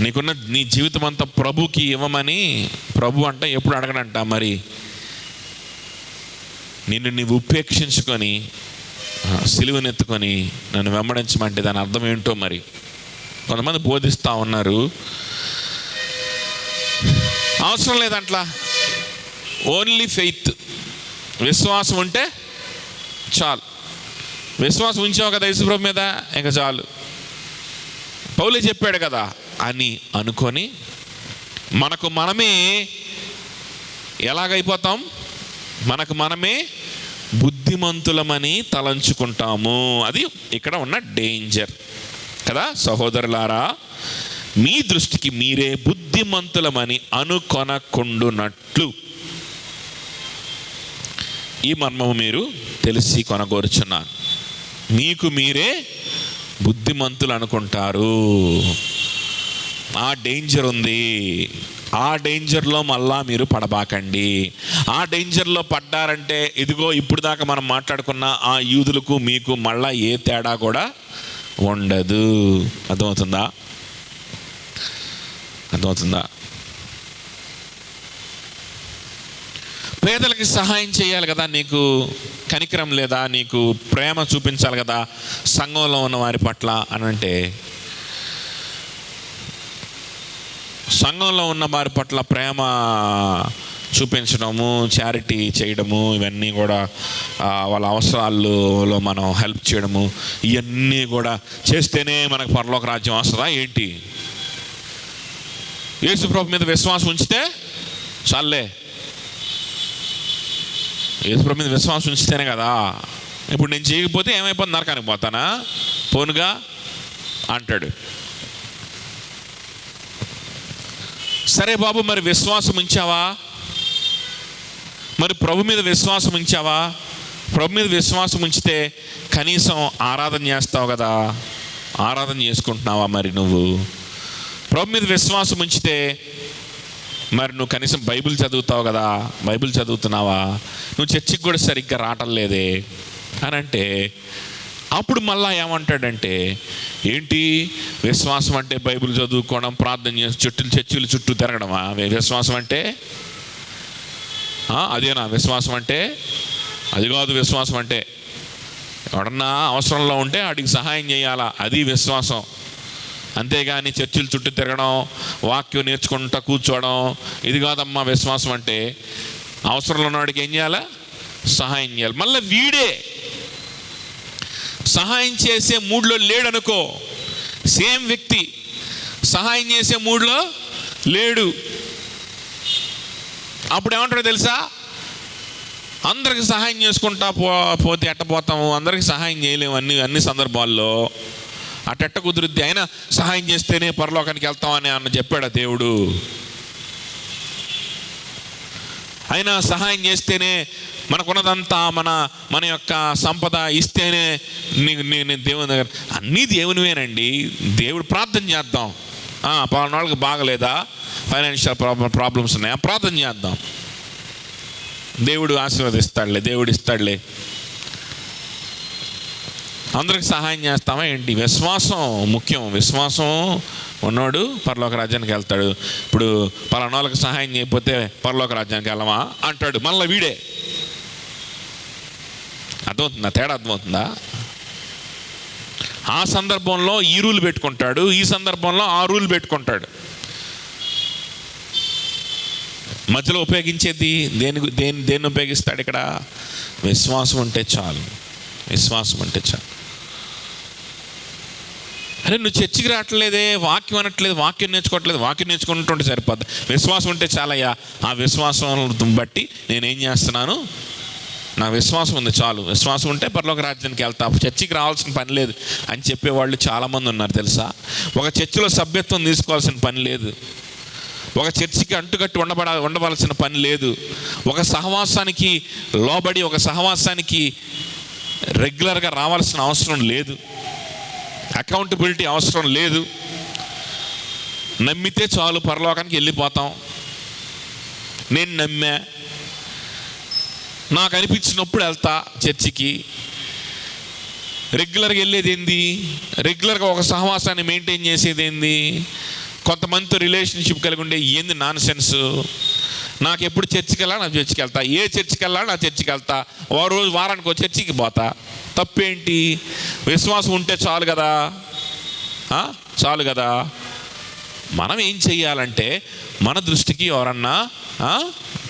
[SPEAKER 1] నీకున్న నీ జీవితం అంతా ప్రభుకి ఇవ్వమని ప్రభు అంటే ఎప్పుడు అడగడంట. మరి నిన్ను నీవు ఉపేక్షించుకొని సిలువనెత్తుకొని నన్ను వెంబడించమంటే దాని అర్థం ఏంటో మరి కొంతమంది బోధిస్తూ ఉన్నారు. అవసరం లేదంట్లా, ఓన్లీ ఫెయిత్, విశ్వాసం ఉంటే చాలు. విశ్వాసం ఉంచావు కదా యేసుప్రభు మీద, ఇంకా చాలు, పౌలే చెప్పాడు కదా అని అనుకొని మనకు మనమే ఎలాగైపోతాం, మనకు మనమే బుద్ధిమంతులమని తలంచుకుంటాము. అది ఇక్కడ ఉన్న డేంజర్ కదా. సహోదరులారా, మీ దృష్టికి మీరే బుద్ధిమంతులమని అనుకొనకుండునట్లు ఈ మర్మము మీరు తెలిసి కొనగోరుచున్నాను. మీకు మీరే బుద్ధిమంతులు అనుకుంటారు. ఆ డేంజర్ ఉంది. ఆ డేంజర్లో మళ్ళా మీరు పడబాకండి. ఆ డేంజర్లో పడ్డారంటే ఇదిగో ఇప్పుడు దాకా మనం మాట్లాడుకున్న ఆ యూదులకు మీకు మళ్ళా ఏ తేడా కూడా ఉండదు. అర్థమవుతుందా? పేదలకి సహాయం చేయాలి కదా, నీకు కనికరం లేదా, నీకు ప్రేమ చూపించాలి కదా సంఘంలో ఉన్న వారి పట్ల అని అంటే, సంఘంలో ఉన్న వారి పట్ల ప్రేమ చూపించడము, చారిటీ చేయడము, ఇవన్నీ కూడా వాళ్ళ అవసరాల్లో మనం హెల్ప్ చేయడము, ఇవన్నీ కూడా చేస్తేనే మనకు పరలోక రాజ్యం వస్తుందా ఏంటి? యేసు ప్రభు మీద విశ్వాసం ఉంచితే చాలే. యేసు ప్రభు మీద విశ్వాసం ఉంచితేనే కదా. ఇప్పుడు నేను చేయకపోతే ఏమైపోతుంది, నరకానికి పోతానా పోనుగా అంటాడు. సరే బాబు, మరి విశ్వాసం ఉంచావా? మరి ప్రభు మీద విశ్వాసం ఉంచావా? ప్రభు మీద విశ్వాసం ఉంచితే కనీసం ఆరాధన చేస్తావు కదా, ఆరాధన చేసుకుంటున్నావా? మరి నువ్వు ప్రభు మీద విశ్వాసం ఉంచితే మరి నువ్వు కనీసం బైబిల్ చదువుతావు కదా, బైబిల్ చదువుతున్నావా? నువ్వు చర్చికి కూడా సరిగ్గా రావటం లేదే అని అంటే, అప్పుడు మళ్ళా ఏమంటాడంటే, ఏంటి విశ్వాసం అంటే బైబిల్ చదువుకోవడం, ప్రార్థన చేసి చర్చిల చుట్టూ తిరగడమా విశ్వాసం అంటే? అదేనా విశ్వాసం అంటే? అది కాదు విశ్వాసం అంటే. ఎవడన్నా అవసరంలో ఉంటే వాడికి సహాయం చేయాలా, అది విశ్వాసం. అంతేగాని చర్చిల చుట్టూ తిరగడం, వాక్యం నేర్చుకుంటా కూర్చోవడం, ఇది కాదమ్మా విశ్వాసం అంటే. అవసరంలో ఉన్నవాడికి ఏం చేయాలా? సహాయం చేయాలి. మళ్ళీ వీడే సహాయం చేసే మూడ్లో లేడనుకో, సేమ్ వ్యక్తి సహాయం చేసే మూడ్లో లేడు, అప్పుడు ఏమంటాడో తెలుసా? అందరికి సహాయం చేసుకుంటా పోతే ఎట్టపోతాము, అందరికి సహాయం చేయలేము అన్ని సందర్భాల్లో. అట్టెట్ట కుదురుద్ది? అయినా సహాయం చేస్తేనే పరలోకానికి వెళ్తామని అన్న చెప్పాడు దేవుడు. అయినా సహాయం చేస్తేనే మనకున్నదంతా మన యొక్క సంపద ఇస్తేనే నేను దేవుని దగ్గర, అన్నీ దేవునివేనండి. దేవుడు ప్రార్థన చేద్దాం. పలానా వాళ్ళకి బాగలేదా, ఫైనాన్షియల్ ప్రాబ్లమ్స్ ఉన్నాయా, ప్రార్థన చేద్దాం, దేవుడు ఆశీర్వదిస్తాడులే, దేవుడు ఇస్తాడులే. అందరికి సహాయం చేస్తామా ఏంటి? విశ్వాసం ముఖ్యం. విశ్వాసం ఉన్నోడు పరలోక రాజ్యానికి వెళ్తాడు. ఇప్పుడు పలానా వాళ్ళకి సహాయం చేయకపోతే పరలోక రాజ్యానికి వెళ్ళమా అంటాడు మళ్ళీ వీడే. అర్థమవుతుందా? తేడా అర్థమవుతుందా? ఆ సందర్భంలో ఈ రూల్ పెట్టుకుంటాడు, ఈ సందర్భంలో ఆ రూల్ పెట్టుకుంటాడు. మధ్యలో ఉపయోగించేది దేన్ని ఉపయోగిస్తాడు ఇక్కడ? విశ్వాసం ఉంటే చాలు, విశ్వాసం ఉంటే చాలు. అరే నువ్వు చర్చికి రావట్లేదే, వాక్యం అనట్లేదు, వాక్యం నేర్చుకోవట్లేదు, వాక్యం నేర్చుకుంటుంటే సరిపోద్ది, విశ్వాసం ఉంటే చాలయ్యా. ఆ విశ్వాసం బట్టి నేనేం చేస్తున్నాను, నాకు విశ్వాసం ఉంది చాలు, విశ్వాసం ఉంటే పరలోక రాజ్యానికి వెళ్తా, చర్చికి రావాల్సిన పని లేదు అని చెప్పేవాళ్ళు చాలామంది ఉన్నారు తెలుసా. ఒక చర్చిలో సభ్యత్వం తీసుకోవాల్సిన పని లేదు, ఒక చర్చికి అంటుకట్టి ఉండవలసిన పని లేదు, ఒక సహవాసానికి లోబడి ఒక సహవాసానికి రెగ్యులర్గా రావాల్సిన అవసరం లేదు, అకౌంటబిలిటీ అవసరం లేదు. నమ్మితే చాలు పరలోకానికి వెళ్ళిపోతాం. నేను నమ్మా, నాకు అనిపించినప్పుడు వెళ్తా చర్చికి. రెగ్యులర్గా వెళ్ళేది ఏంది? రెగ్యులర్గా ఒక సహవాసాన్ని మెయింటైన్ చేసేది ఏంది? కొంతమందితో రిలేషన్షిప్ కలిగి ఉండే ఏంది నాన్ సెన్స్. నాకు ఎప్పుడు చర్చికి వెళ్ళా నా చర్చికి వెళ్తా, ఏ చర్చికి వెళ్ళా నా చర్చికి వెళ్తా, ఓ రోజు వారానికి ఒక చర్చికి పోతా. తప్పేంటి? విశ్వాసం ఉంటే చాలు కదా, చాలు కదా. మనం ఏం చెయ్యాలంటే మన దృష్టికి ఎవరన్నా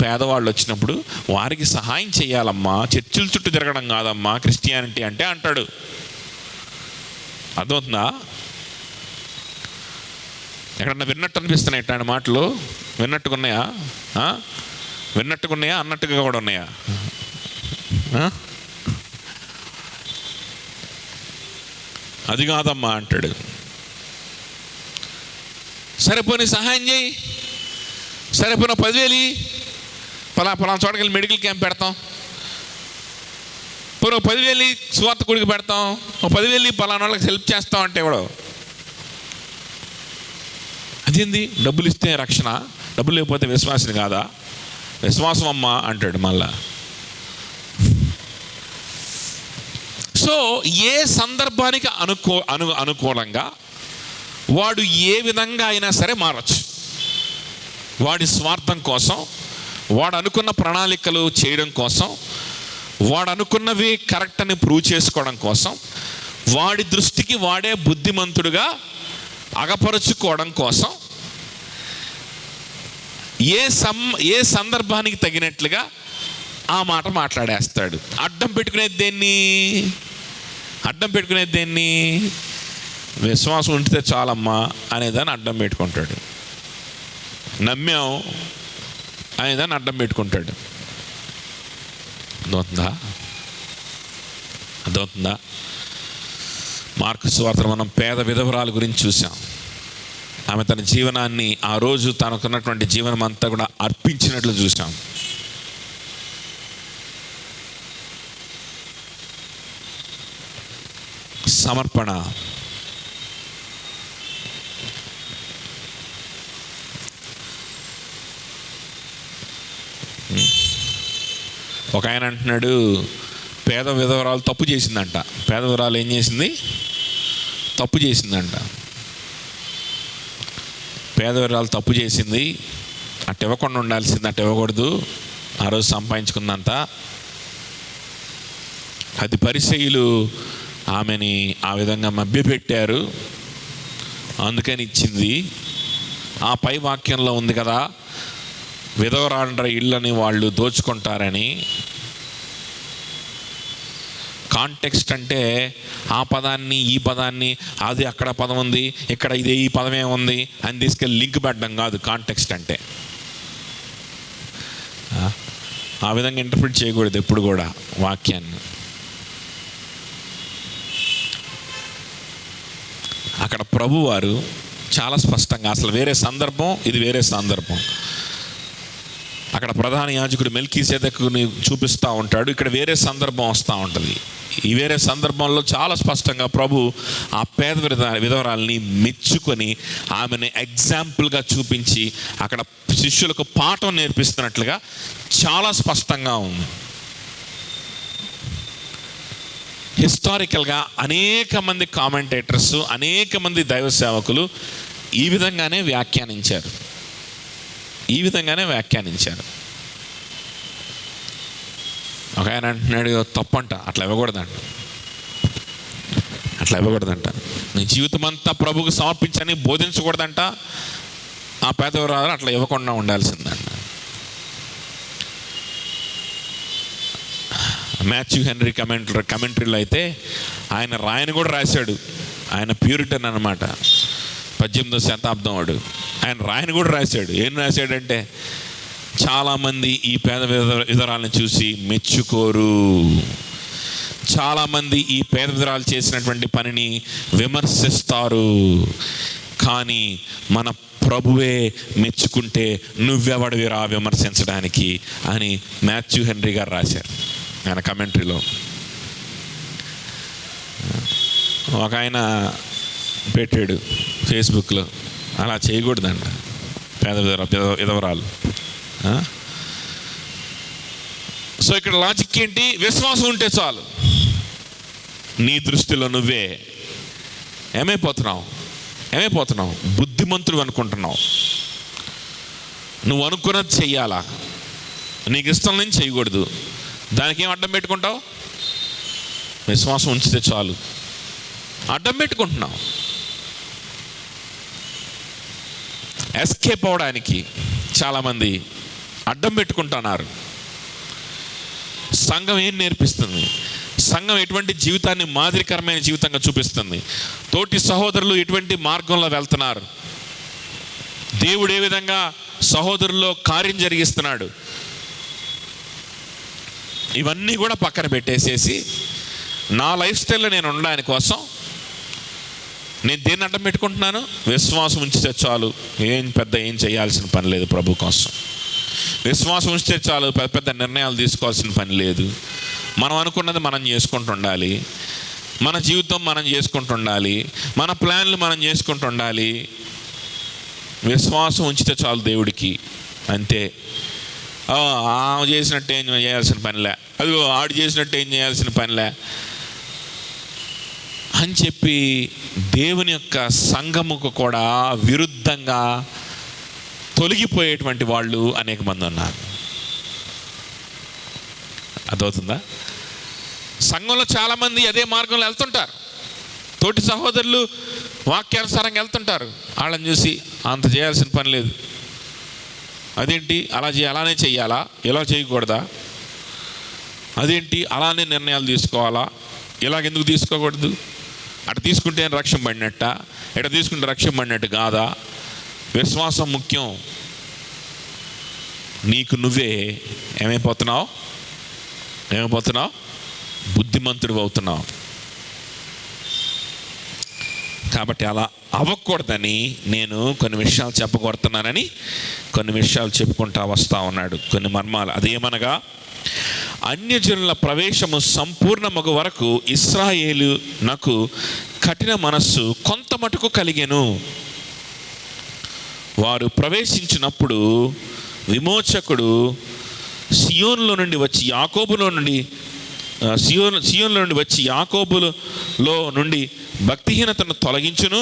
[SPEAKER 1] పేదవాళ్ళు వచ్చినప్పుడు వారికి సహాయం చేయాలమ్మా, చర్చిల చుట్టూ తిరగడం కాదమ్మా క్రిస్టియానిటీ అంటే అంటాడు. అర్థమవుతుందా? ఎక్కడన్నా విన్నట్టు అనిపిస్తున్నాయి ఇట్లాంటి మాటలు? విన్నట్టుకున్నాయా? అన్నట్టుగా కూడా ఉన్నాయా? అది కాదమ్మా అంటాడు. సరిపోని సహాయం చేయి, సరిపోయిన 10,000 పలానా చోటకెళ్ళి మెడికల్ క్యాంప్ పెడతాం, పోనీ 10,000 స్వార్థ గుడికి పెడతాం, 10,000 పలానా వాళ్ళకి హెల్ప్ చేస్తాం అంటే ఎవడో అదేంది డబ్బులు ఇస్తే రక్షణ, డబ్బులు లేకపోతే విశ్వాసం కాదా? విశ్వాసం అమ్మా అంటాడు మళ్ళా. సో ఏ సందర్భానికి అనుకూలంగా వాడు ఏ విధంగా అయినా సరే మారచ్చు. వాడి స్వార్థం కోసం, వాడు అనుకున్న ప్రణాళికలు చేయడం కోసం, వాడు అనుకున్నవి కరెక్ట్ అని ప్రూవ్ చేసుకోవడం కోసం, వాడి దృష్టికి వాడే బుద్ధిమంతుడుగా అగపరుచుకోవడం కోసం ఏ సందర్భానికి తగినట్లుగా ఆ మాట మాట్లాడేస్తాడు. అడ్డం పెట్టుకునేది దేన్ని? విశ్వాసం ఉంటే చాలమ్మా అనేదాన్ని అడ్డం పెట్టుకుంటాడు. నమ్మాం అనేదాన్ని అడ్డం పెట్టుకుంటాడు. అర్థమవుతుందా? మార్కు సువార్తలో మనం పేద విధవరాల గురించి చూసాం. ఆమె తన జీవనాన్ని ఆ రోజు తనకున్నటువంటి జీవనం అంతా కూడా అర్పించినట్లు చూసాం. సమర్పణ. ఒక ఆయన అంటున్నాడు, పేద విధవరాలు తప్పు చేసిందంట. పేద విధవరాలు ఏం చేసింది? తప్పు చేసిందంట. పేద విధవరాలు తప్పు చేసింది, అట్ట ఇవ్వకుండా ఉండాల్సింది, అట్ట ఇవ్వకూడదు, ఆ రోజు సంపాదించుకుందంత. అది పరిసయ్యులు ఆమెని ఆ విధంగా మభ్యపెట్టారు, అందుకని ఇచ్చింది. ఆ పై వాక్యంలో ఉంది కదా, విధవరాండ్ర ఇళ్ళని వాళ్ళు దోచుకుంటారని. కాంటెక్స్ట్ అంటే ఆ పదాన్ని ఈ పదాన్ని, అది అక్కడ పదం ఉంది, ఇక్కడ ఇది ఈ పదమే ఉంది అని తీసుకెళ్ళి లింక్ పెట్టడం కాదు కాంటెక్స్ట్ అంటే. ఆ విధంగా ఇంటర్ప్రిట్ చేయకూడదు ఎప్పుడు కూడా వాక్యాన్ని. అక్కడ ప్రభువారు చాలా స్పష్టంగా, అసలు వేరే సందర్భం, ఇది వేరే సందర్భం. అక్కడ ప్రధాన యాజకుడు మెల్కీసెదెకుని చూపిస్తూ ఉంటాడు, ఇక్కడ వేరే సందర్భం వస్తూ ఉంటుంది. ఈ వేరే సందర్భంలో చాలా స్పష్టంగా ప్రభు ఆ పేద విధవరాల్ని మెచ్చుకొని ఆమెను ఎగ్జాంపుల్గా చూపించి అక్కడ శిష్యులకు పాఠం నేర్పిస్తున్నట్లుగా చాలా స్పష్టంగా ఉంది. హిస్టారికల్గా అనేక మంది కామెంటేటర్స్, అనేక మంది దైవ సేవకులు ఈ విధంగానే వ్యాఖ్యానించారు. ఒక ఆయన అంటున్నాడు, తప్పంట, అట్లా ఇవ్వకూడదంట. నీ జీవితం అంతా ప్రభుకు సమర్పించని బోధించకూడదంట. ఆ పేదవరాలు అట్లా ఇవ్వకుండా ఉండాల్సిందంట. మాథ్యూ హెన్రీ కమెంటరీలో అయితే ఆయన రాయని కూడా రాశాడు. ఆయన ప్యూరిటన్ అన్నమాట, 18వ శతాబ్దం వాడు. ఆయన రాయని కూడా రాశాడు. ఏం రాశాడంటే, చాలామంది ఈ పేద విధవరాలను చూసి మెచ్చుకోరు, చాలామంది ఈ పేద విధవరాలు చేసినటువంటి పనిని విమర్శిస్తారు, కానీ మన ప్రభువే మెచ్చుకుంటే నువ్వెవడివిరా విమర్శించడానికి అని మాథ్యూ హెన్రీ గారు రాశారు ఆయన కమెంటరీలో. ఒక ఆయన పెట్టాడు ఫేస్బుక్లో, అలా చేయకూడదంట పేద విధవరాలు. సో ఇక్కడ లాజిక్ ఏంటి? విశ్వాసం ఉంటే చాలు. నీ దృష్టిలో నువ్వే ఏమైపోతున్నావు? బుద్ధిమంతుడు అనుకుంటున్నావు. నువ్వు అనుకున్నది చెయ్యాలా, నీకు ఇష్టం నుంచి చేయకూడదు. దానికి ఏం అడ్డం పెట్టుకుంటావు? విశ్వాసం ఉంచితే చాలు. అడ్డం పెట్టుకుంటున్నావు. ఎస్కేప్ అవడానికి చాలామంది అడ్డం పెట్టుకుంటున్నారు. సంఘం ఏం నేర్పిస్తుంది? సంఘం ఎటువంటి జీవితాన్ని మాదిరికరమైన జీవితంగా చూపిస్తుంది? తోటి సహోదరులు ఎటువంటి మార్గంలో వెళ్తున్నారు? దేవుడు ఏ విధంగా సహోదరుల్లో కార్యం జరిగిస్తున్నాడు? ఇవన్నీ కూడా పక్కన పెట్టేసేసి నా లైఫ్ స్టైల్లో నేను ఉండడానికి కోసం నేను దేన్ని అడ్డం పెట్టుకుంటున్నాను? విశ్వాసం ఉంచితే చాలు, ఏం చేయాల్సిన పని లేదు ప్రభు కోసం. విశ్వాసం ఉంచితే చాలు, పెద్ద పెద్ద నిర్ణయాలు తీసుకోవాల్సిన పని లేదు. మనం అనుకున్నది మనం చేసుకుంటుండాలి, మన జీవితం మనం చేసుకుంటుండాలి, మన ప్లాన్లు మనం చేసుకుంటుండాలి. విశ్వాసం ఉంచితే చాలు దేవుడికి, అంతే. ఆమె చేసినట్టు ఏం చేయాల్సిన పనిలే, అదిగో ఆడు చేసినట్టు ఏం చేయాల్సిన పనిలే అని చెప్పి దేవుని యొక్క సంఘముకు కూడా విరుద్ధంగా తొలగిపోయేటువంటి వాళ్ళు అనేక మంది ఉన్నారు. అర్థమవుతుందా? సంఘంలో చాలామంది అదే మార్గంలో వెళ్తుంటారు. తోటి సహోదరులు వాక్యానుసారంగా వెళ్తుంటారు. వాళ్ళని చూసి అంత చేయాల్సిన పని లేదు, అదేంటి అలా అలానే చెయ్యాలా, ఇలా చేయకూడదా, అదేంటి అలానే నిర్ణయాలు తీసుకోవాలా, ఇలాగెందుకు తీసుకోకూడదు, అటు తీసుకుంటే రక్షణ పడినట్ట, ఇటు తీసుకుంటే రక్షణ పడినట్టు కాదా? విశ్వాసం ముఖ్యం. నీకు నువ్వే ఏమైపోతున్నావు? బుద్ధిమంతుడు అవుతున్నావు. కాబట్టి అలా అవ్వకూడదని నేను కొన్ని విషయాలు చెప్పకూడుతున్నానని కొన్ని విషయాలు చెప్పుకుంటా వస్తూ ఉన్నాడు, కొన్ని మర్మాలు. అదేమనగా, అన్యజనుల ప్రవేశము సంపూర్ణమగు వరకు ఇశ్రాయేలునకు కఠిన మనస్సు కొంత మటుకు కలిగెను. వారు ప్రవేశించినప్పుడు విమోచకుడు సియోనులో నుండి వచ్చి యాకోబులో నుండి భక్తిహీనతను తొలగించును.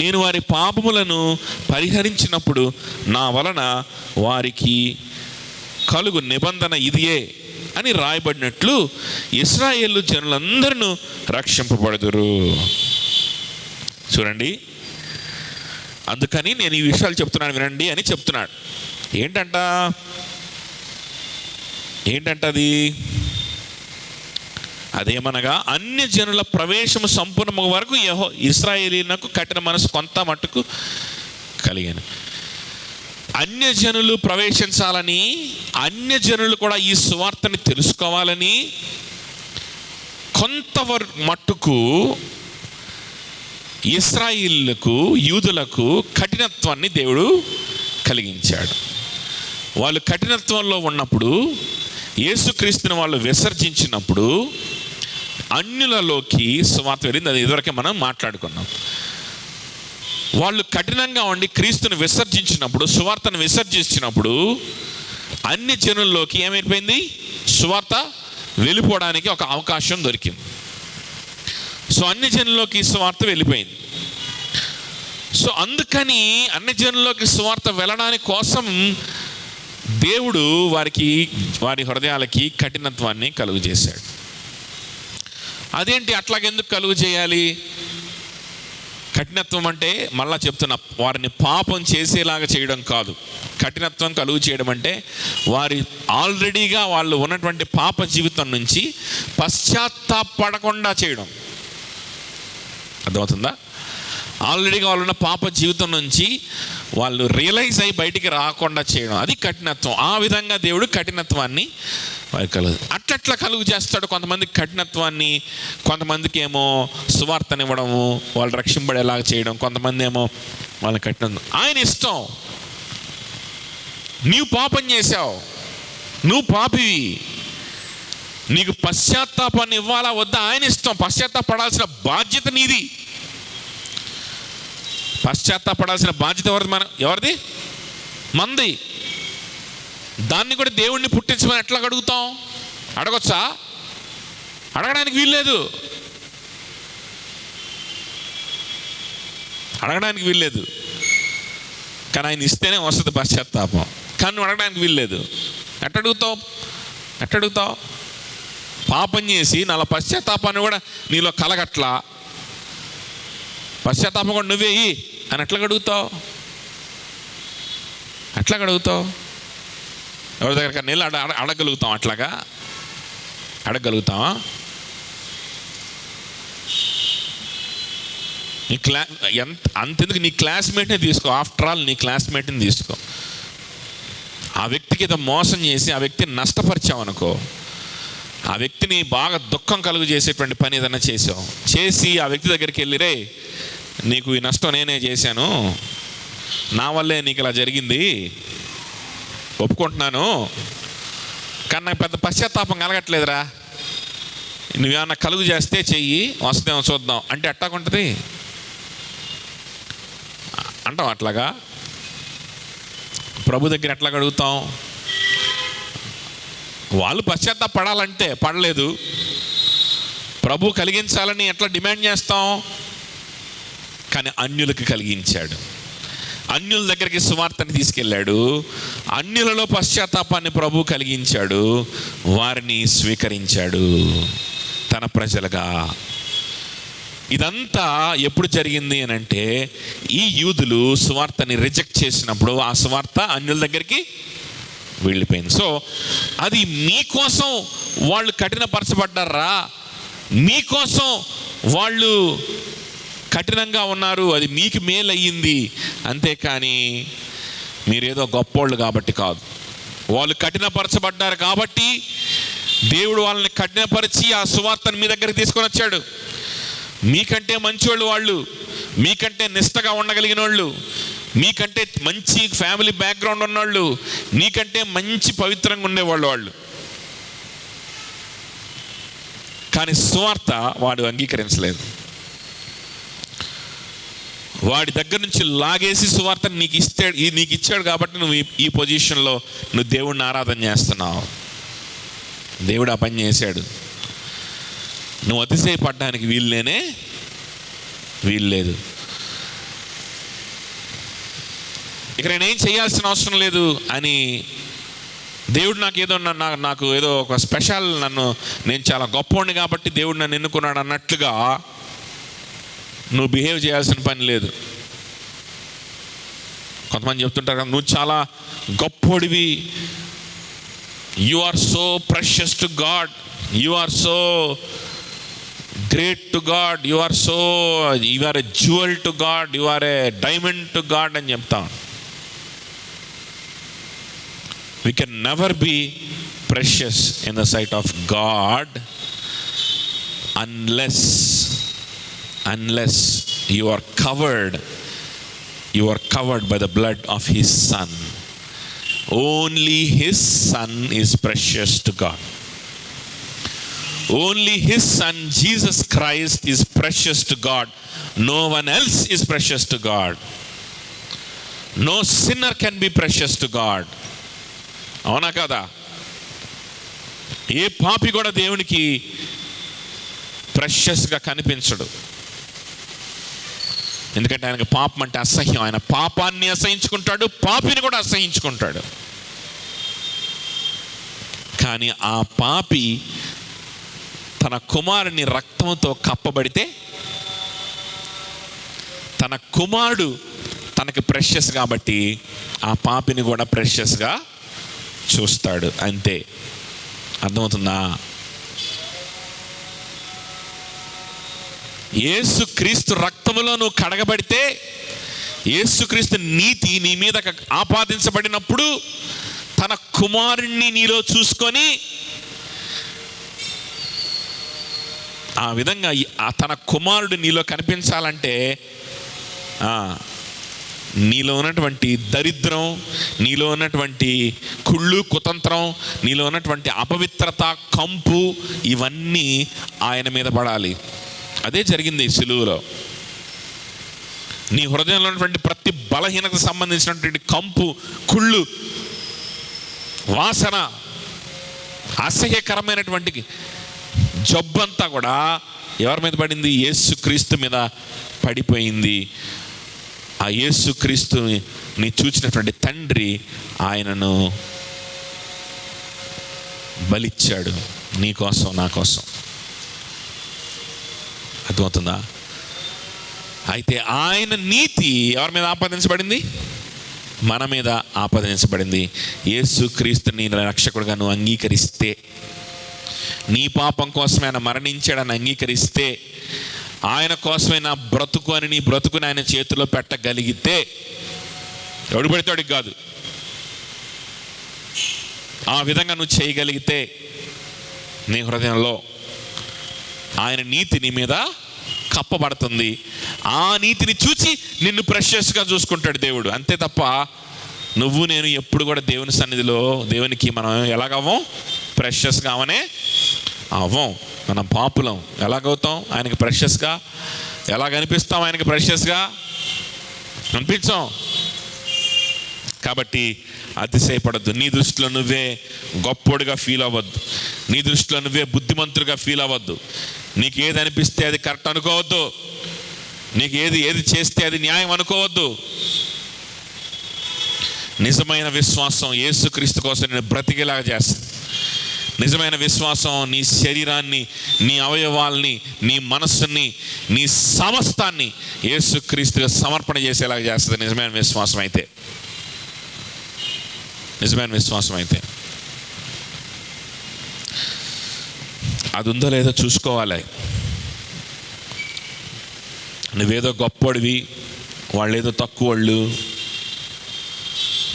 [SPEAKER 1] నేను వారి పాపములను పరిహరించినప్పుడు నా వలన వారికి కలుగు నిబంధన ఇదియే అని రాయబడినట్లు ఇశ్రాయేలు జనులందరూ రక్షింపబడుదురు. చూడండి, అందుకని నేను ఈ విషయాలు చెప్తున్నాను వినండి అని చెప్తున్నాడు. ఏంటంటది? అదేమనగా, అన్య జనుల ప్రవేశము సంపూర్ణము వరకు ఇశ్రాయేలీయులకు కఠిన మనసు కొంత మట్టుకు కలిగాను. అన్యజనులు ప్రవేశించాలని, అన్యజనులు కూడా ఈ సువార్తని తెలుసుకోవాలని కొంతవరకు మట్టుకు ఇశ్రాయేలులకు, యూదులకు కఠినత్వాన్ని దేవుడు కలిగించాడు. వాళ్ళు కఠినత్వంలో ఉన్నప్పుడు, యేసుక్రీస్తుని వాళ్ళు విసర్జించినప్పుడు అన్యులలోకి సువార్త వెళ్ళింది. అది ఇదివరకే మనం మాట్లాడుకున్నాం. వాళ్ళు కఠినంగా ఉండి క్రీస్తుని విసర్జించినప్పుడు, సువార్తను విసర్జించినప్పుడు అన్ని జనుల్లోకి ఏమైపోయింది? సువార్త వెళ్ళిపోవడానికి ఒక అవకాశం దొరికింది. సో అన్ని జనుల్లోకి సువార్త వెళ్ళిపోయింది. సో అందుకని అన్ని జనుల్లోకి సువార్త వెళ్ళడానికి కోసం దేవుడు వారి హృదయాలకి కఠినత్వాన్ని కలుగు చేశాడు. అదేంటి అట్లాగెందుకు కలుగు చేయాలి? కఠినత్వం అంటే మళ్ళా చెప్తున్నా, వారిని పాపం చేసేలాగా చేయడం కాదు. కఠినత్వం కలుగు చేయడం అంటే ఆల్రెడీగా వాళ్ళు ఉన్నటువంటి పాప జీవితం నుంచి పశ్చాత్తాపడకుండా చేయడం. అర్థమవుతుందా? ఆల్రెడీగా వాళ్ళు ఉన్న పాప జీవితం నుంచి వాళ్ళు రియలైజ్ అయ్యి బయటికి రాకుండా చేయడం, అది కఠినత్వం. ఆ విధంగా దేవుడు కఠినత్వాన్ని అట్లా కలుగు చేస్తాడు. కొంతమందికి కఠినత్వాన్ని, కొంతమందికి ఏమో సువార్తనివ్వడము, వాళ్ళు రక్షింపడేలాగా చేయడం, కొంతమంది ఏమో వాళ్ళని కఠినత్వం. ఆయన ఇష్టం. నీవు పాపం చేశావు, నువ్వు పాపివి, నీకు పశ్చాత్తాపాన్ని ఇవ్వాలా వద్దా ఆయన ఇష్టం. పశ్చాత్తాపడాల్సిన బాధ్యత నీది. పశ్చాత్తాపడాల్సిన బాధ్యత ఎవరిది? మంది. దాన్ని కూడా దేవుణ్ణి పుట్టించమని ఎట్లా అడుగుతాం? అడగొచ్చా? అడగడానికి వీల్లేదు. కానీ ఆయన ఇస్తేనే వస్తుంది పశ్చాత్తాపం. కానీ నువ్వు అడగడానికి వీల్లేదు. ఎట్టడుగుతావు? పాపం చేసి నా పశ్చాత్తాపాన్ని కూడా నీలో కలగట్లా, పశ్చాత్తాపం కూడా నువ్వే అని ఎట్లా అడుగుతావు? ఎవరి దగ్గర నీళ్ళు అడగలుగుతాం? అడగలుగుతావా? నీ అంతెందుకు నీ క్లాస్మేట్నే తీసుకో. ఆఫ్టర్ ఆల్ నీ క్లాస్మేట్ని తీసుకో. ఆ వ్యక్తికి ఏదో మోసం చేసి ఆ వ్యక్తిని నష్టపరిచావనుకో, ఆ వ్యక్తిని బాగా దుఃఖం కలుగు చేసేటువంటి పని ఏదైనా చేసి ఆ వ్యక్తి దగ్గరికి వెళ్ళి, రే నీకు ఈ నష్టం నేనే చేశాను, నా వల్లే నీకు ఇలా జరిగింది, ఒప్పుకుంటున్నాను, కానీ నాకు పెద్ద పశ్చాత్తాపం కలగట్లేదురా, నువ్వేమన్నా కలుగు చేస్తే చెయ్యి, వస్తుందేమో చూద్దాం అంటే ఎట్టాగుంటుంది అంటాం. అట్లాగా ప్రభు దగ్గర ఎట్లా అడుగుతాం? వాళ్ళు పశ్చాత్తాపడాలంటే పడలేదు, ప్రభు కలిగించాలని ఎట్లా డిమాండ్ చేస్తాం? కానీ అన్యులకు కలిగించాడు, అన్యుల దగ్గరికి సువార్తని తీసుకెళ్ళాడు, అన్యులలో పశ్చాత్తాపాన్ని ప్రభు కలిగించాడు, వారిని స్వీకరించాడు తన ప్రజలుగా. ఇదంతా ఎప్పుడు జరిగింది అని అంటే, ఈ యూదులు సువార్తని రిజెక్ట్ చేసినప్పుడు ఆ సువార్త అన్యుల దగ్గరికి వెళ్ళిపోయింది. సో అది మీకోసం వాళ్ళు కఠినపరచబడ్డారా, మీకోసం వాళ్ళు కఠినంగా ఉన్నారు, అది మీకు మేలు అయ్యింది, అంతేకాని మీరేదో గొప్పోళ్ళు కాబట్టి కాదు. వాళ్ళు కఠినపరచబడ్డారు కాబట్టి దేవుడు వాళ్ళని కఠినపరిచి ఆ సువార్తను మీ దగ్గరికి తీసుకొని వచ్చాడు. మీకంటే మంచోళ్ళు వాళ్ళు, మీకంటే నిష్టగా ఉండగలిగిన వాళ్ళు, మీకంటే మంచి ఫ్యామిలీ బ్యాక్గ్రౌండ్ ఉన్నవాళ్ళు, మీకంటే మంచి పవిత్రంగా ఉండేవాళ్ళు వాళ్ళు. కానీ సువార్త వాడు అంగీకరించలేదు. వాడి దగ్గర నుంచి లాగేసి సువార్తను నీకు ఇచ్చాడు కాబట్టి నువ్వు ఈ పొజిషన్లో నువ్వు దేవుడిని ఆరాధన చేస్తున్నావు. దేవుడు ఆ పని చేశాడు. నువ్వు అతిశయపడడానికి వీల్లేదు. ఇక నేనేం చేయాల్సిన అవసరం లేదు అని దేవుడు నాకు ఏదో ఒక స్పెషల్, నేను చాలా గొప్పవాడిని కాబట్టి దేవుడు నన్ను ఎన్నుకున్నాడు అన్నట్లుగా నువ్వు బిహేవ్ చేయాల్సిన పని లేదు. కొంతమంది చెప్తుంటారు కదా, నువ్వు చాలా గొప్పోడివి, you are so precious to God, you are so great to God, you are a jewel to God, you are a diamond to God అని చెప్తాం. We can never be precious in the sight of God unless you are covered by the blood of His Son. Only His Son is precious to God. Only His Son Jesus Christ is precious to God. No one else is precious to God. No sinner can be precious to God. అవునా కదా? ఏ పాపి కూడా దేవునికి ప్రెషస్గా కనిపించడు. ఎందుకంటే ఆయనకు పాపం అంటే అసహ్యం. ఆయన పాపాన్ని అసహించుకుంటాడు, పాపిని కూడా అసహించుకుంటాడు. కానీ ఆ పాపి తన కుమారుని రక్తంతో కప్పబడితే తన కుమారుడు తనకి ప్రెషస్ కాబట్టి ఆ పాపిని కూడా ప్రెషస్గా చూస్తాడు. అంతే. అర్థమవుతుందా? యేసుక్రీస్తు రక్తములో నువ్వు కడగబడితే, యేసుక్రీస్తు నీతి నీ మీద ఆపాదించబడినప్పుడు తన కుమారుణ్ణి నీలో చూసుకొని ఆ విధంగా తన కుమారుడు నీలో కనిపించాలంటే నీలో ఉన్నటువంటి దరిద్రం, నీలో ఉన్నటువంటి కుళ్ళు కుతంత్రం, నీలో ఉన్నటువంటి అపవిత్రత, కంపు, ఇవన్నీ ఆయన మీద పడాలి. అదే జరిగింది సిలువలో. నీ హృదయంలో ఉన్నటువంటి ప్రతి బలహీనతకు సంబంధించినటువంటి కంపు, కుళ్ళు, వాసన, అసహ్యకరమైనటువంటి జబ్బంతా కూడా ఎవరి మీద పడింది? యేసుక్రీస్తు మీద పడిపోయింది. ఆ యేసుక్రీస్తుని చూచినటువంటి తండ్రి ఆయనను బలిచ్చాడు నీ కోసం, నా కోసం. అర్థమవుతుందా? అయితే ఆయన నీతి ఎవరి మీద ఆపాదించబడింది? మన మీద ఆపాదించబడింది. యేసుక్రీస్తుని రక్షకుడుగా నువ్వు అంగీకరిస్తే, నీ పాపం కోసమే ఆయన మరణించాడని అంగీకరిస్తే, ఆయన కోసమే నా బ్రతుకు అని నీ బ్రతుకుని ఆయన చేతిలో పెట్టగలిగితే, ఎవడు పడితాడికి కాదు, ఆ విధంగా నువ్వు చేయగలిగితే నీ హృదయంలో ఆయన నీతి నీ మీద కప్పబడుతుంది. ఆ నీతిని చూచి నిన్ను ప్రెషియస్గా చూసుకుంటాడు దేవుడు. అంతే తప్ప నువ్వు నేను ఎప్పుడు కూడా దేవుని సన్నిధిలో దేవునికి మనం ఎలాగవ్వం? ప్రెషియస్గా అవనే అవ్వం. మనం పాపులం. ఎలాగవుతాం ఆయనకి ప్రెషియస్గా? ఎలా కనిపిస్తాం ఆయనకి ప్రెషియస్గా? అనిపించాం. కాబట్టి అతిశయపడద్దు. నీ దృష్టిలో నువ్వే గొప్పోడుగా ఫీల్ అవ్వద్దు. నీ దృష్టిలో నువ్వే బుద్ధిమంతుడిగా ఫీల్ అవ్వద్దు. నీకు ఏది అనిపిస్తే అది కరెక్ట్ అనుకోవద్దు. నీకు ఏది చేస్తే అది న్యాయం అనుకోవద్దు. నిజమైన విశ్వాసం యేసుక్రీస్తు కోసం నేను బ్రతికేలాగా చేస్తుంది. నిజమైన విశ్వాసం నీ శరీరాన్ని, నీ అవయవాల్ని, నీ మనస్సుని, నీ సమస్తాన్ని యేసుక్రీస్తుగా సమర్పణ చేసేలాగా చేస్తుంది. నిజమైన విశ్వాసం అయితే, నిజమైన విశ్వాసం అయితే అది ఉందో లేదో చూసుకోవాలి. నువ్వేదో గొప్పోడివి, వాళ్ళు ఏదో తక్కువ వాళ్ళు,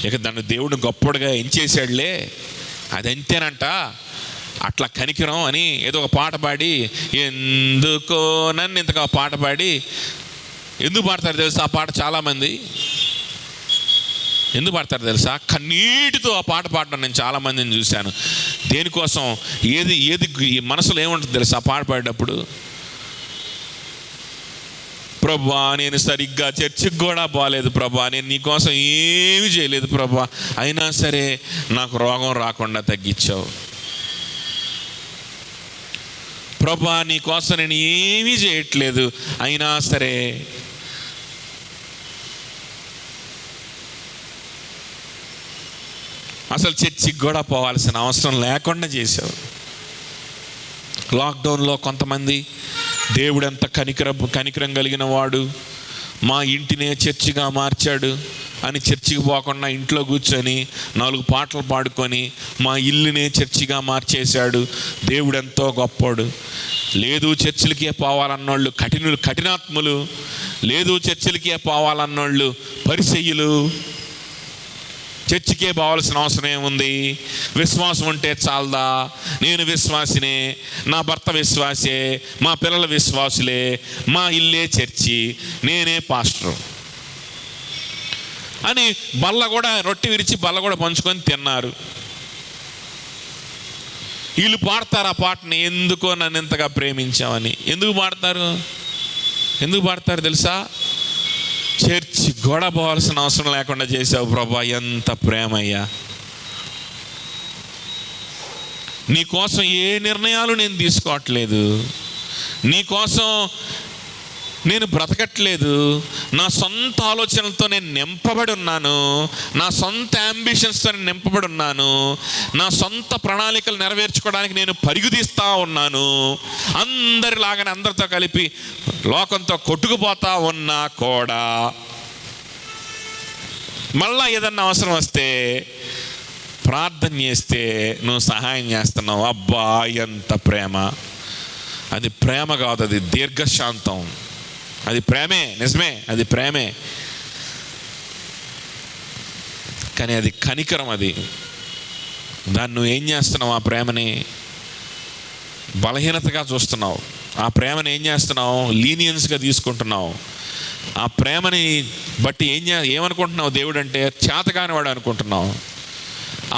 [SPEAKER 1] ఇక దాన్ని దేవుడు గొప్పోడుగా ఎంచేసాడులే అది అంతేనంట, అట్లా కనికరం అని ఏదో ఒక పాట పాడి, ఎందుకో నన్ను ఇంతగా పాట పాడి, ఎందుకు పాడతారు తెలుసా ఆ పాట? చాలామంది ఎందుకు పాడతారు తెలుసా? కన్నీటితో ఆ పాట పాడడం నేను చాలామందిని చూశాను. దేనికోసం? ఏది మనసులో ఏముంటుంది తెలుసా ఆ పాట పాడేటప్పుడు? ప్రభా, నేను సరిగ్గా చర్చికి కూడా పోలేదు ప్రభా, నేను నీకోసం ఏమీ చేయలేదు ప్రభా, అయినా సరే నాకు రోగం రాకుండా తగ్గించావు ప్రభా, నీకోసం నేను ఏమీ చేయట్లేదు అయినా సరే అసలు చర్చికి కూడా పోవాల్సిన అవసరం లేకుండా చేశావు. లాక్డౌన్లో కొంతమంది దేవుడు ఎంత కనికరం కలిగిన వాడు, మా ఇంటినే చర్చిగా మార్చాడు అని చర్చికి పోకుండా ఇంట్లో కూర్చొని 4 పాటలు పాడుకొని మా ఇల్లునే చర్చిగా మార్చేశాడు. దేవుడు ఎంతో గొప్పోడు. లేదు చర్చిలకే పోవాలన్నోళ్ళు కఠినాత్ములు, లేదు చర్చిలకే పోవాలన్నోళ్ళు పరిసయ్యులు. చర్చికే పోవాల్సిన అవసరం ఏముంది? విశ్వాసం ఉంటే చాలదా? నేను విశ్వాసినే, నా భర్త విశ్వాసే, మా పిల్లల విశ్వాసులే, మా ఇల్లే చర్చి, నేనే పాస్టర్ అని బల్ల కూడా రొట్టె విరిచి బల్ల కూడా పంచుకొని తిన్నారు. వీళ్ళు పాడతారు ఆ పాటని, ఎందుకో నన్ను ఎంతగా ప్రేమించామని. ఎందుకు పాడతారు తెలుసా? చర్చి గొడవ పోవాల్సిన అవసరం లేకుండా చేసావు ప్రభా, ఎంత ప్రేమయ్యా. నీకోసం ఏ నిర్ణయాలు నేను తీసుకోవట్లేదు, నీకోసం నేను బ్రతకట్లేదు, నా సొంత ఆలోచనలతో నేను నింపబడి ఉన్నాను, నా సొంత అంబిషన్స్తో నేను నింపబడి ఉన్నాను, నా సొంత ప్రణాళికలు నెరవేర్చుకోవడానికి నేను పరుగుతీస్తూ ఉన్నాను. అందరిలాగానే అందరితో కలిపి లోకంతో కొట్టుకుపోతా ఉన్నా కూడా మళ్ళా ఏదన్నా అవసరం వస్తే ప్రార్థన చేస్తే నువ్వు సహాయం చేస్తున్నావు. అబ్బా, ఎంత ప్రేమ! అది ప్రేమ కాదు, అది దీర్ఘశాంతం. అది ప్రేమే, నిజమే, అది ప్రేమే, కానీ అది కనికరం. అది దాన్ని నువ్వు ఏం చేస్తున్నావు? ఆ ప్రేమని బలహీనతగా చూస్తున్నావు. ఆ ప్రేమని ఏం చేస్తున్నావు? లీనియన్స్గా తీసుకుంటున్నావు. ఆ ప్రేమని బట్టి ఏమనుకుంటున్నావు? దేవుడు అంటే చేతగాని వాడు అనుకుంటున్నావు.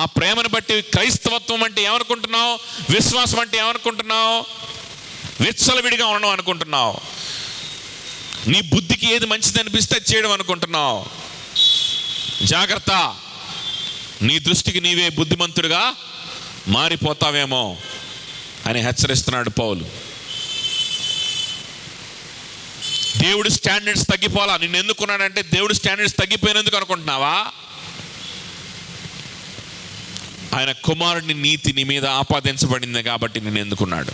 [SPEAKER 1] ఆ ప్రేమను బట్టి క్రైస్తవత్వం అంటే ఏమనుకుంటున్నావు? విశ్వాసం అంటే ఏమనుకుంటున్నావు? విచ్చలవిడిగా ఉండడం అనుకుంటున్నావు. నీ బుద్ధికి ఏది మంచిది అనిపిస్తే చేయడం అనుకుంటున్నావు. జాగ్రత్త, నీ దృష్టికి నీవే బుద్ధిమంతుడిగా మారిపోతావేమో అని హెచ్చరిస్తున్నాడు పౌలు. దేవుడి స్టాండర్డ్స్ తగ్గిపోవాలా? నిన్ను ఎందుకున్నాడంటే దేవుడి స్టాండర్డ్స్ తగ్గిపోయినందుకు అనుకుంటున్నావా? ఆయన కుమారుడిని నీతి నీ మీద ఆపాదించబడింది కాబట్టి నిన్ను ఎందుకున్నాడు,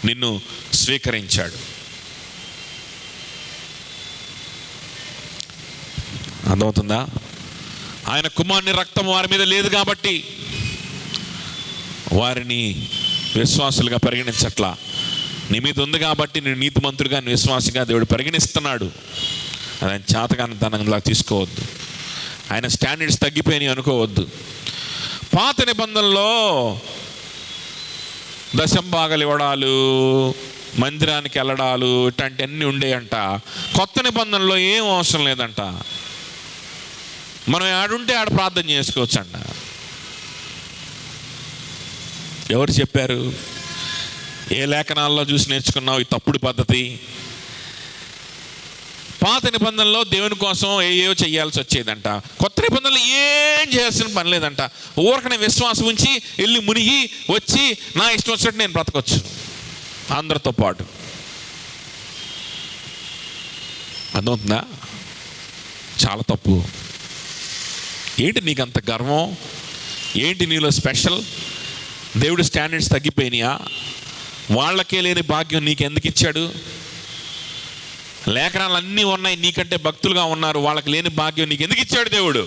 [SPEAKER 1] నిన్ను స్వీకరించాడు. అర్థమవుతుందా? ఆయన కుమారుని రక్తం వారి మీద లేదు కాబట్టి వారిని విశ్వాసులుగా పరిగణించట్లా. నీ మీద ఉంది కాబట్టి నేను నీతిమంతుడిగా, విశ్వాసిగా దేవుడు పరిగణిస్తున్నాడు. అది ఆయన చేతకానితనంలా తీసుకోవద్దు. ఆయన స్టాండర్డ్స్ తగ్గిపోయినాయి అనుకోవద్దు. పాత నిబంధనలో దశంభాగాలు ఇవ్వడాలు, మందిరానికి వెళ్ళడాలు ఇట్లాంటివన్నీ ఉండేయంట. కొత్త నిబంధనలో ఏం అవసరం లేదంట. మనం ఆడుంటే ఆడ ప్రార్థన చేసుకోవచ్చు అంట. ఎవరు చెప్పారు? ఏ లేఖనాల్లో చూసి నేర్చుకున్నావు ఈ తప్పుడు పద్ధతి? పాత నిబంధనలో దేవుని కోసం ఏవో చేయాల్సి వచ్చేదంట. కొత్త నిబంధనలు ఏం చేయాల్సిన పని లేదంట. ఊరకనే విశ్వాసం ఉంచి వెళ్ళి మునిగి వచ్చి నా ఇష్టం వచ్చినట్టు నేను బ్రతకొచ్చు అందరితో పాటు. అర్థమవుతుందా? చాలా తప్పు. ఏంటి నీకు అంత గర్వం? ఏంటి నీలో స్పెషల్? దేవుడి స్టాండర్డ్స్ తగ్గిపోయినాయా? వాళ్ళకే లేని భాగ్యం నీకు ఎందుకు ఇచ్చాడు? లేఖనాలు అన్నీ ఉన్నాయి, నీకంటే భక్తులుగా ఉన్నారు, వాళ్ళకి లేని భాగ్యం నీకు ఎందుకు ఇచ్చాడు దేవుడు?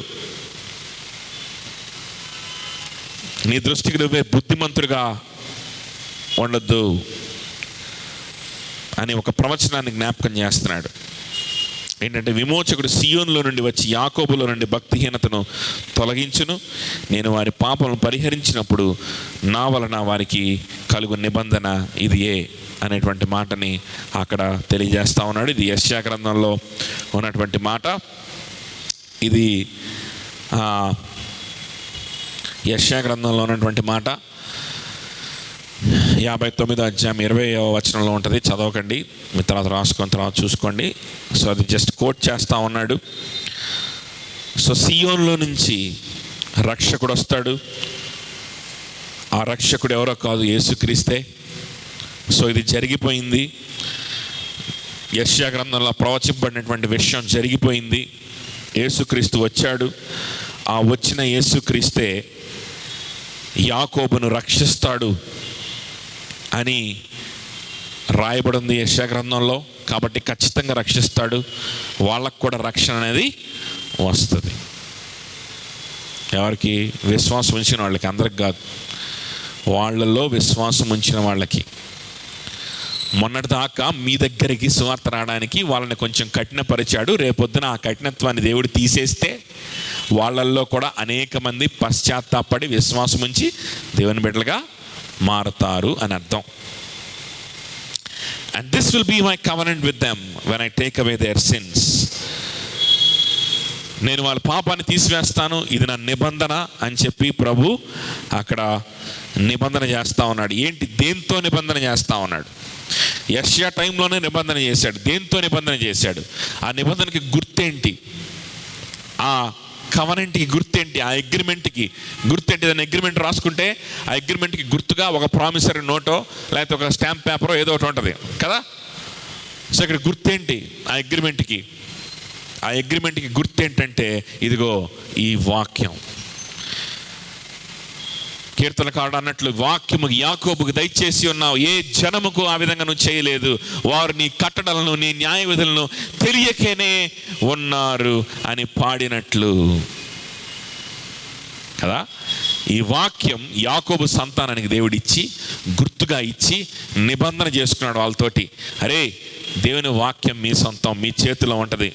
[SPEAKER 1] నీ దృష్టికి నువ్వే బుద్ధిమంతుడిగా ఉండొద్దు అని ఒక ప్రవచనాన్ని జ్ఞాపకం చేస్తున్నాడు. ఏంటంటే, విమోచకుడు సియోనులో నుండి వచ్చి యాకోబులో నుండి భక్తిహీనతను తొలగించును, నేను వారి పాపలను పరిహరించినప్పుడు నా వలన వారికి కలుగు నిబంధన ఇదియే అనేటువంటి మాటని అక్కడ తెలియజేస్తూ ఉన్నాడు. ఇది యెషయా గ్రంథంలో ఉన్నటువంటి మాట. ఇది యెషయా గ్రంథంలో ఉన్నటువంటి మాట. 59వ అధ్యాయం 20వ వచనంలో ఉంటుంది. చదవకండి, మీ తర్వాత రాసుకొని తర్వాత చూసుకోండి. సో అది జస్ట్ కోట్ చేస్తూ ఉన్నాడు. సో సియోన్లో నుంచి రక్షకుడు వస్తాడు. ఆ రక్షకుడు ఎవరో కాదు, యేసుక్రీస్తే. సో ఇది జరిగిపోయింది. యెషయా గ్రంథంలో ప్రవచింపబడినటువంటి విషయం జరిగిపోయింది. యేసుక్రీస్తు వచ్చాడు. ఆ వచ్చిన యేసుక్రీస్తే యాకోబును రక్షిస్తాడు అని రాయబడింది యెషయా గ్రంథంలో. కాబట్టి ఖచ్చితంగా రక్షిస్తాడు. వాళ్ళకు కూడా రక్షణ అనేది వస్తుంది. ఎవరికి? విశ్వాసం ఉంచిన వాళ్ళకి, అందరికి కాదు. వాళ్ళల్లో విశ్వాసం ఉంచిన వాళ్ళకి. మొన్నటిదాకా మీ దగ్గరికి సువార్త రావడానికి వాళ్ళని కొంచెం కఠినపరిచాడు. రేపొద్దున ఆ కఠినత్వాన్ని దేవుడు తీసేస్తే వాళ్ళల్లో కూడా అనేక మంది పశ్చాత్తాపడి విశ్వాసం ఉంచి దేవుని బిడ్డలుగా మారుతారు అని అర్థం. And this will be my covenant with them when I take away their sins. నేను వాళ్ళ పాపాన్ని తీసివేస్తాను, ఇది నా నిబంధన అని చెప్పి ప్రభు అక్కడ నిబంధన చేస్తూ ఉన్నాడు. ఏంటి? దేంతో నిబంధన చేస్తూ ఉన్నాడు? యెషయా టైంలోనే నిబంధన చేశాడు. దేంతో నిబంధన చేశాడు? ఆ నిబంధనకి గుర్తేంటి? ఆ కవనెంట్కి గుర్తేంటి? ఆ అగ్రిమెంట్కి గుర్తేంటి? ఏదైనా అగ్రిమెంట్ రాసుకుంటే ఆ అగ్రిమెంట్కి గుర్తుగా ఒక ప్రామిసరీ నోటో లేకపోతే ఒక స్టాంప్ పేపరో ఏదో ఒకటి ఉంటుంది కదా. సో ఇక్కడ గుర్తేంటి ఆ అగ్రిమెంట్కి? ఆ అగ్రిమెంట్కి గుర్తేంటంటే ఇదిగో ఈ వాక్యం. కీర్తనకారుడు అన్నట్లు, వాక్యము యాకోబుకు దయచేసి ఉన్నావు, ఏ జనముకు ఆ విధంగా నువ్వు చేయలేదు, వారు నీ కట్టడలను నీ న్యాయ విధులను తెలియకనే ఉన్నారు అని పాడినట్లు కదా. ఈ వాక్యం యాకోబు సంతానానికి దేవుడు ఇచ్చి, గుర్తుగా ఇచ్చి నిబంధన చేసుకున్నాడు వాళ్ళతోటి. అరే, దేవుని వాక్యం మీ సొంతం, మీ చేతిలో ఉంటుంది.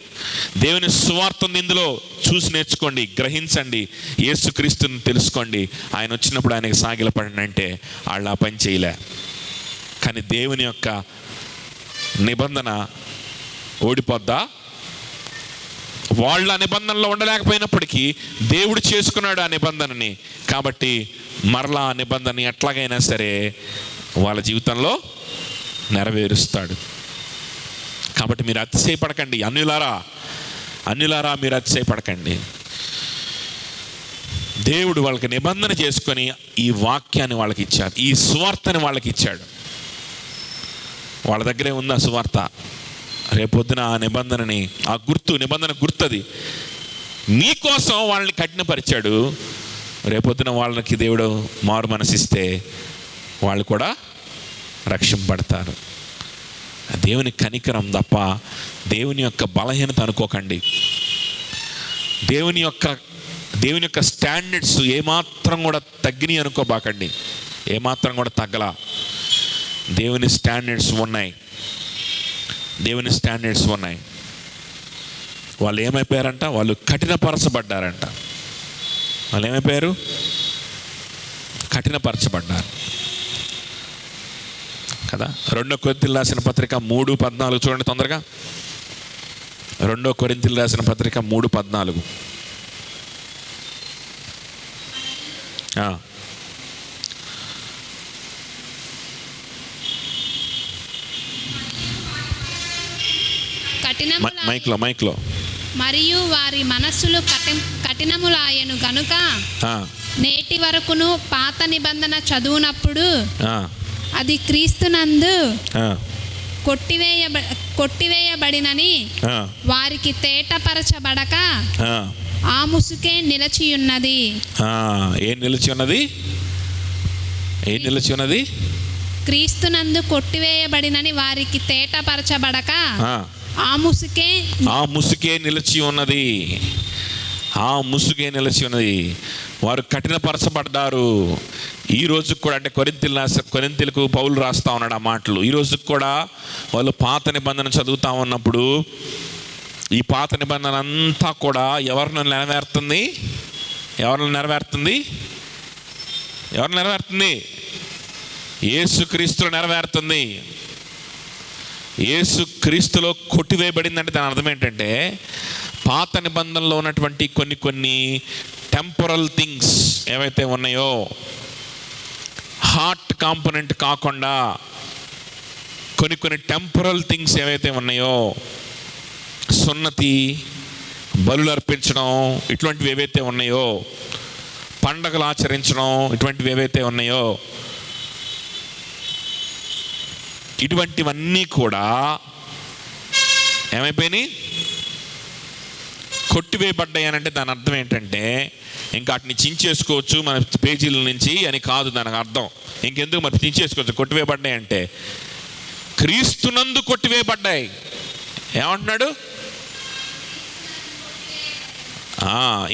[SPEAKER 1] దేవుని సువార్తను ఇందులో చూసి నేర్చుకోండి, గ్రహించండి, యేసుక్రీస్తుని తెలుసుకోండి. ఆయన వచ్చినప్పుడు ఆయనకి సాగిలపడండి అంటే వాళ్ళు ఆ పని చేయలే. కానీ దేవుని యొక్క నిబంధన ఓడిపోద్దా? వాళ్ళ నిబంధనలో ఉండలేకపోయినప్పటికీ దేవుడు చేసుకున్నాడు ఆ నిబంధనని. కాబట్టి మరలా ఆ నిబంధనని ఎట్లాగైనా సరే వాళ్ళ జీవితంలో నెరవేరుస్తాడు. కాబట్టి మీరు అతిశయపడకండి, అన్యులారా మీరు అతిశయపడకండి. దేవుడు వాళ్ళకి నిబంధన చేసుకొని ఈ వాక్యాన్ని వాళ్ళకి ఇచ్చాడు, ఈ సువార్తని వాళ్ళకి ఇచ్చాడు. వాళ్ళ దగ్గరే ఉంది ఆ సువార్త. రేపొద్దున ఆ నిబంధనని, ఆ నిబంధన గుర్తది మీకోసం వాళ్ళని కఠినపరిచాడు. రేపొద్దున వాళ్ళకి దేవుడు మారు మనసిస్తే వాళ్ళు కూడా రక్షింపబడతారు. దేవుని కనికరం తప్ప దేవుని యొక్క బలహీనత అనుకోకండి. దేవుని యొక్క స్టాండర్డ్స్ ఏమాత్రం కూడా తగ్గినాయి అనుకోబాకండి. ఏమాత్రం కూడా తగ్గలా. దేవుని స్టాండర్డ్స్ ఉన్నాయి. వాళ్ళు ఏమైపోయారంట? వాళ్ళు కఠినపరచబడ్డారంట. వాళ్ళు ఏమైపోయారు? కఠినపరచబడ్డారు. కదా. 2 కొరింథీయులకు రాసిన పత్రిక 3:14 చూడండి తొందరగా. 2 కొరింథీయులకు రాసిన పత్రిక 3:14. మైక్లో
[SPEAKER 2] మరియు వారి మనస్సులు కఠినములాయను గనుక నేటి వరకును పాత నిబంధన చదువునప్పుడు అది క్రీస్తునందు కొట్టివేయబడినని వారికి తేటపరచబడక ఆ ముసుకే నిలిచియున్నది.
[SPEAKER 1] ఏం నిలిచి ఉన్నది?
[SPEAKER 2] క్రీస్తునందు కొట్టివేయబడినని వారికి తేటపరచబడక ఆ ముసుకే నిలిచి ఉన్నది. వారు కఠినపరచబడ్డారు. ఈ రోజు కూడా, అంటే కొరింథీయులకు పౌలు రాస్తా ఉన్నాడు ఆ మాటలు. ఈ రోజు కూడా వాళ్ళు పాత నిబంధన చదువుతా ఉన్నప్పుడు ఈ పాత నిబంధన అంతా కూడా ఎవరిని నెరవేరుతుంది? యేసుక్రీస్తులో నెరవేరుతుంది. యేసుక్రీస్తులో కొట్టివేయబడిందంటే దాని అర్థం ఏంటంటే, పాత నిబంధనలో ఉన్నటువంటి కొన్ని టెంపరల్ థింగ్స్ ఏవైతే ఉన్నాయో, హార్ట్ కాంపోనెంట్ కాకుండా కొన్ని టెంపరల్ థింగ్స్ ఏవైతే ఉన్నాయో, సున్నతి, బలులు అర్పించడం, ఇటువంటివి ఏవైతే ఉన్నాయో, పండగలు ఆచరించడం, ఇటువంటివి ఏవైతే ఉన్నాయో, ఇటువంటివన్నీ కూడా ఏమైపోయినాయి? కొట్టివేయబడ్డాయి అని అంటే దాని అర్థం ఏంటంటే, ఇంకా వాటిని చించేసుకోవచ్చు మన పేజీల నుంచి అని కాదు దానికి అర్థం. ఇంకెందుకు మరి చించేసుకోవచ్చు? కొట్టివేయబడ్డాయి అంటే క్రీస్తునందు కొట్టివేయబడ్డాయి. ఏమంటున్నాడు?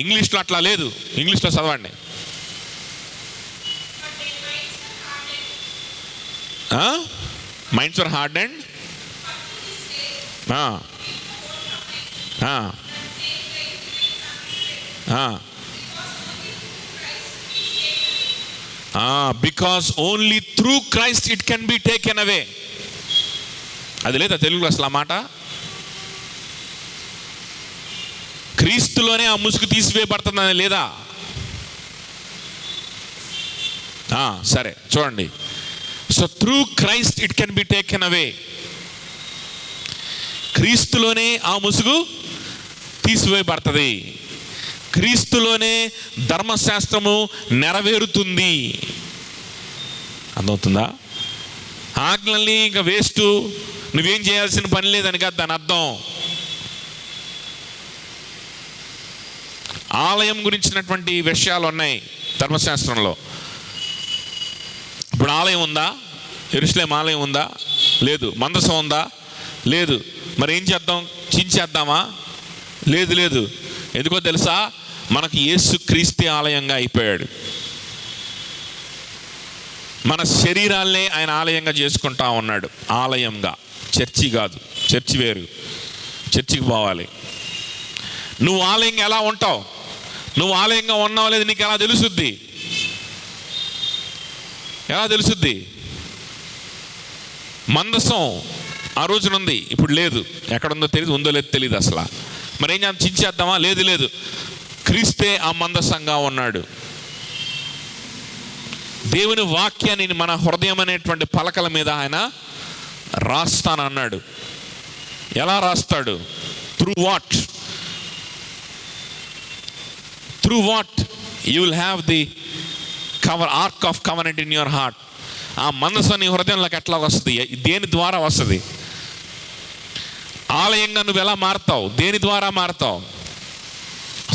[SPEAKER 2] ఇంగ్లీష్లో అట్లా లేదు. ఇంగ్లీష్లో చదవండి. Minds are hard and because only through Christ it can be taken away. అది లేదా తెలుగులో అసలు ఆ మాట? క్రీస్తులోనే ఆ ముసుగు తీసివేయబడుతుందని లేదా? సరే చూడండి. So through Christ it can be taken away. క్రీస్తులోనే ఆ ముసుగు తీసివేయబడుతుంది. క్రీస్తులోనే ధర్మశాస్త్రము నెరవేరుతుంది. అర్థమవుతుందా? ఆజ్ఞల్ని ఇంకా వేస్ట్, నువ్వేం చేయాల్సిన పని లేదని కాదు దాని అర్థం. ఆలయం గురించినటువంటి విషయాలు ఉన్నాయి ధర్మశాస్త్రంలో. ఇప్పుడు ఆలయం ఉందా? యెరూషలేము ఆలయం ఉందా? లేదు. మందసం ఉందా? లేదు. మరి ఏం చేద్దాం? చించేద్దామా? లేదు. ఎందుకో తెలుసా? మనకు యేసుక్రీస్తు ఆలయంగా అయిపోయాడు. మన శరీరాలనే ఆయన ఆలయంగా చేసుకుంటా ఉన్నాడు. ఆలయంగా, చర్చి కాదు. చర్చి వేరు, చర్చికి పోవాలి. నువ్వు ఆలయంగా ఎలా ఉంటావు? నువ్వు ఆలయంగా ఉన్నావు లేదు నీకు ఎలా తెలుసుద్ది? మందసం ఆ రోజున ఉంది, ఇప్పుడు లేదు. ఎక్కడుందో తెలియదు, ఉందో లేదో తెలియదు అసలు. మరి ఏం చేద్దాం? చించేద్దామా? లేదు. క్రీస్తే ఆ మందసంగా ఉన్నాడు. దేవుని వాక్యాన్ని మన హృదయం అనేటువంటి పలకల మీద ఆయన రాస్తానన్నాడు. ఎలా రాస్తాడు? Through what you will have the ark of covenant in your heart. ఆ మనసు నీ హృదయంలోకి ఎట్లా వస్తుంది? దేని ద్వారా వస్తుంది? ఆలయంగా నువ్వు ఎలా మారుతావు? దేని ద్వారా మారుతావు?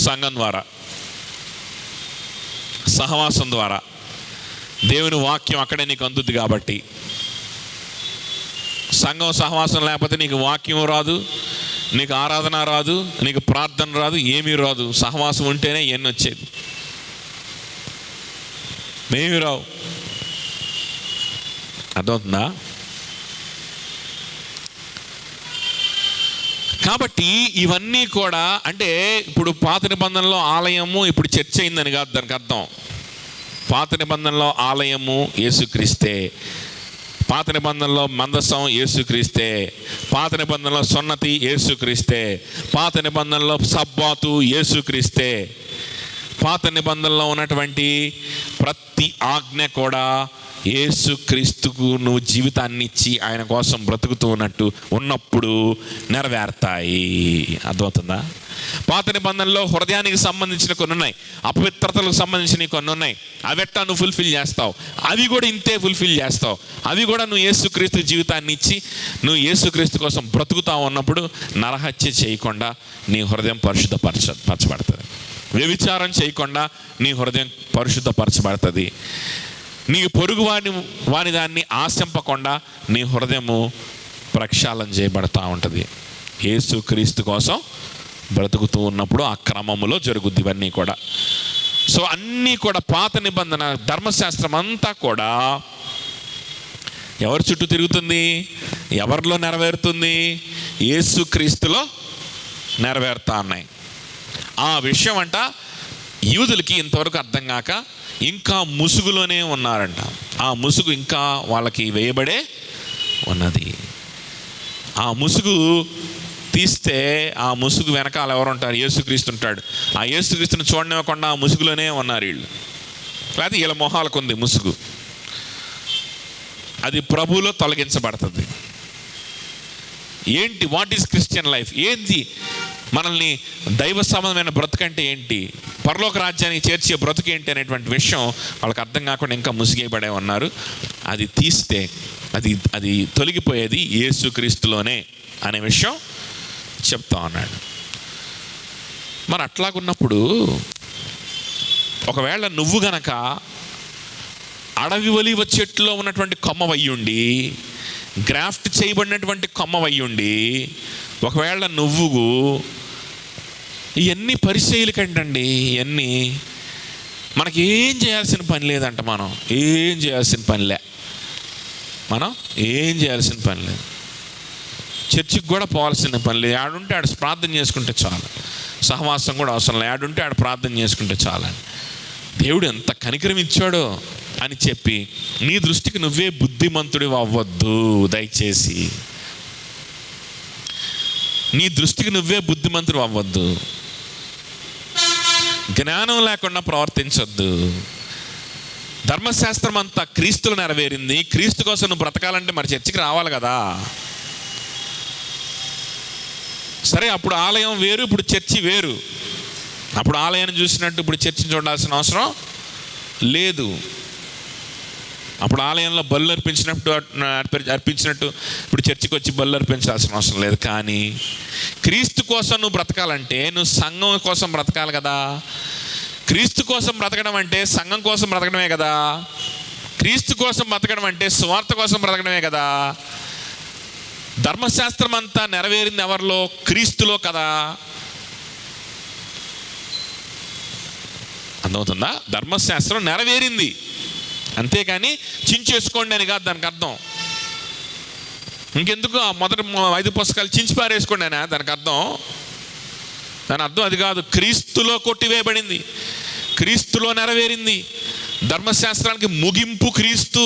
[SPEAKER 2] సంఘం ద్వారా, సహవాసం ద్వారా. దేవుని వాక్యం అక్కడే నీకు అందుద్ది కాబట్టి. సంఘం సహవాసం లేకపోతే నీకు వాక్యం రాదు, నీకు ఆరాధన రాదు, నీకు ప్రార్థన రాదు, ఏమీ రాదు. సహవాసం ఉంటేనే ఎన్ని వచ్చేది, ఏమీ రావు. అర్థమవుతుందా? కాబట్టి ఇవన్నీ కూడా అంటే ఇప్పుడు పాత నిబంధనలో ఆలయము ఇప్పుడు చర్చ అయిందని కాదు దానికి అర్థం. పాత నిబంధనలో ఆలయము యేసుక్రీస్తే, పాత నిబంధనలో మందసం యేసుక్రీస్తే, పాత నిబంధనలో సున్నతి యేసుక్రీస్తే, పాత నిబంధనలో సబ్బాతు యేసుక్రీస్తే, పాత నిబంధనలో ఉన్నటువంటి ప్రతి ఆజ్ఞ కూడా యేసుక్రీస్తుకు నువ్వు జీవితాన్ని ఇచ్చి ఆయన కోసం బ్రతుకుతూ ఉన్నప్పుడు నెరవేరుతాయి. అర్థమవుతుందా? పాత నిబంధనలో హృదయానికి సంబంధించిన కొన్ని ఉన్నాయి, అపవిత్రతలకు సంబంధించినవి కొన్ని ఉన్నాయి. అవెట్టా నువ్వు ఫుల్ఫిల్ చేస్తావు, అవి కూడా ఇంతే ఫుల్ఫిల్ చేస్తావు. అవి కూడా నువ్వు యేసుక్రీస్తు జీవితాన్ని ఇచ్చి నువ్వు యేసుక్రీస్తు కోసం బ్రతుకుతావు ఉన్నప్పుడు నరహత్య చేయకుండా నీ హృదయం పరిశుద్ధపరచబడుతుంది. వ్యభిచారం చేయకుండా నీ హృదయం పరిశుద్ధపరచబడుతుంది. నీ పొరుగు వాని దాన్ని ఆశింపకుండా నీ హృదయము ప్రక్షాళన చేయబడతా ఉంటుంది. యేసుక్రీస్తు కోసం బ్రతుకుతూ ఉన్నప్పుడు ఆ క్రమములో జరుగుద్ది ఇవన్నీ కూడా. సో అన్నీ కూడా పాత నిబంధన ధర్మశాస్త్రం అంతా కూడా ఎవరి చుట్టూ తిరుగుతుంది? ఎవరిలో నెరవేరుతుంది? యేసుక్రీస్తులో నెరవేరుతా ఉన్నాయి. ఆ విషయం అంట యూదులకి ఇంతవరకు అర్థం కాక ఇంకా ముసుగులోనే ఉన్నారంట. ఆ ముసుగు ఇంకా వాళ్ళకి వేయబడే ఉన్నది. ఆ ముసుగు తీస్తే ఆ ముసుగు వెనకాల ఎవరు ఉంటారు? యేసుక్రీస్తు ఉంటాడు. ఆ యేసుక్రీస్తుని చూడనివ్వకుండా ఆ ముసుగులోనే ఉన్నారు వీళ్ళు. లేకపోతే వీళ్ళ మొహాలకు ఉంది ముసుగు. అది ప్రభువులో తొలగించబడుతుంది. ఏంటి? What is Christian life? ఏంటి మనల్ని దైవ సంబంధమైన బ్రతుకంటే ఏంటి, పరలోక రాజ్యానికి చేర్చే బ్రతుకు ఏంటి అనేటువంటి విషయం వాళ్ళకి అర్థం కాకుండా ఇంకా ముసిగేయబడే ఉన్నారు. అది తీస్తే అది తొలగిపోయేది యేసుక్రీస్తులోనే అనే విషయం చెప్తా ఉన్నాడు. మరి అట్లాగున్నప్పుడు ఒకవేళ నువ్వు గనక అడవి ఒలీవ చెట్టులో ఉన్నటువంటి కొమ్మవయ్యుండి, గ్రాఫ్ట్ చేయబడినటువంటి కొమ్మవయ్యుండి, ఒకవేళ నువ్వు ఇవన్నీ పరిచయలు కంటండి, ఇవన్నీ మనకి ఏం చేయాల్సిన పని లేదంట. మనం ఏం చేయాల్సిన పని లేదు. చర్చికి కూడా పోవాల్సిన పని లేదు. ఆడుంటే ఆడ ప్రార్థన చేసుకుంటే చాలు. సహవాసం కూడా అవసరం లేదు. ఆడుంటే ఆడ ప్రార్థన చేసుకుంటే చాలని దేవుడు ఎంత కనికరం ఇచ్చాడో అని చెప్పి నీ దృష్టికి నువ్వే బుద్ధిమంతుడివి అవ్వద్దు. దయచేసి నీ దృష్టికి నువ్వే బుద్ధిమంతుడు అవ్వద్దు. జ్ఞానం లేకుండా ప్రవర్తించొద్దు. ధర్మశాస్త్రం అంతా క్రీస్తులో నెరవేరింది. క్రీస్తు కోసం నువ్వు బ్రతకాలంటే మరి చర్చికి రావాలి కదా. సరే, అప్పుడు ఆలయం వేరు, ఇప్పుడు చర్చి వేరు. అప్పుడు ఆలయాన్ని చూసినట్టు ఇప్పుడు చర్చిని చూడాల్సిన అవసరం లేదు. అప్పుడు ఆలయంలో బళ్ళు అర్పించినట్టు ఇప్పుడు చర్చికి వచ్చి బళ్ళు అర్పించాల్సిన అవసరం లేదు. కానీ క్రీస్తు కోసం నువ్వు బ్రతకాలంటే నువ్వు సంఘం కోసం బ్రతకాలి కదా. క్రీస్తు కోసం బ్రతకడం అంటే సంఘం కోసం బ్రతకడమే కదా. క్రీస్తు కోసం బ్రతకడం అంటే స్వార్థ కోసం బ్రతకడమే కదా. ధర్మశాస్త్రం అంతా నెరవేరింది ఎవరిలో? క్రీస్తులో కదా. అర్థమవుతుందా? ధర్మశాస్త్రం నెరవేరింది, అంతేకాని చించేసుకోండి అని కాదు దానికి అర్థం. ఇంకెందుకు ఆ మొదటి 5 పుస్తకాలు చించి పారేసుకోండి అని దానికి అర్థం. దాని అర్థం అది కాదు. క్రీస్తులో కొట్టివేయబడింది, క్రీస్తులో నెరవేరింది. ధర్మశాస్త్రానికి ముగింపు క్రీస్తు.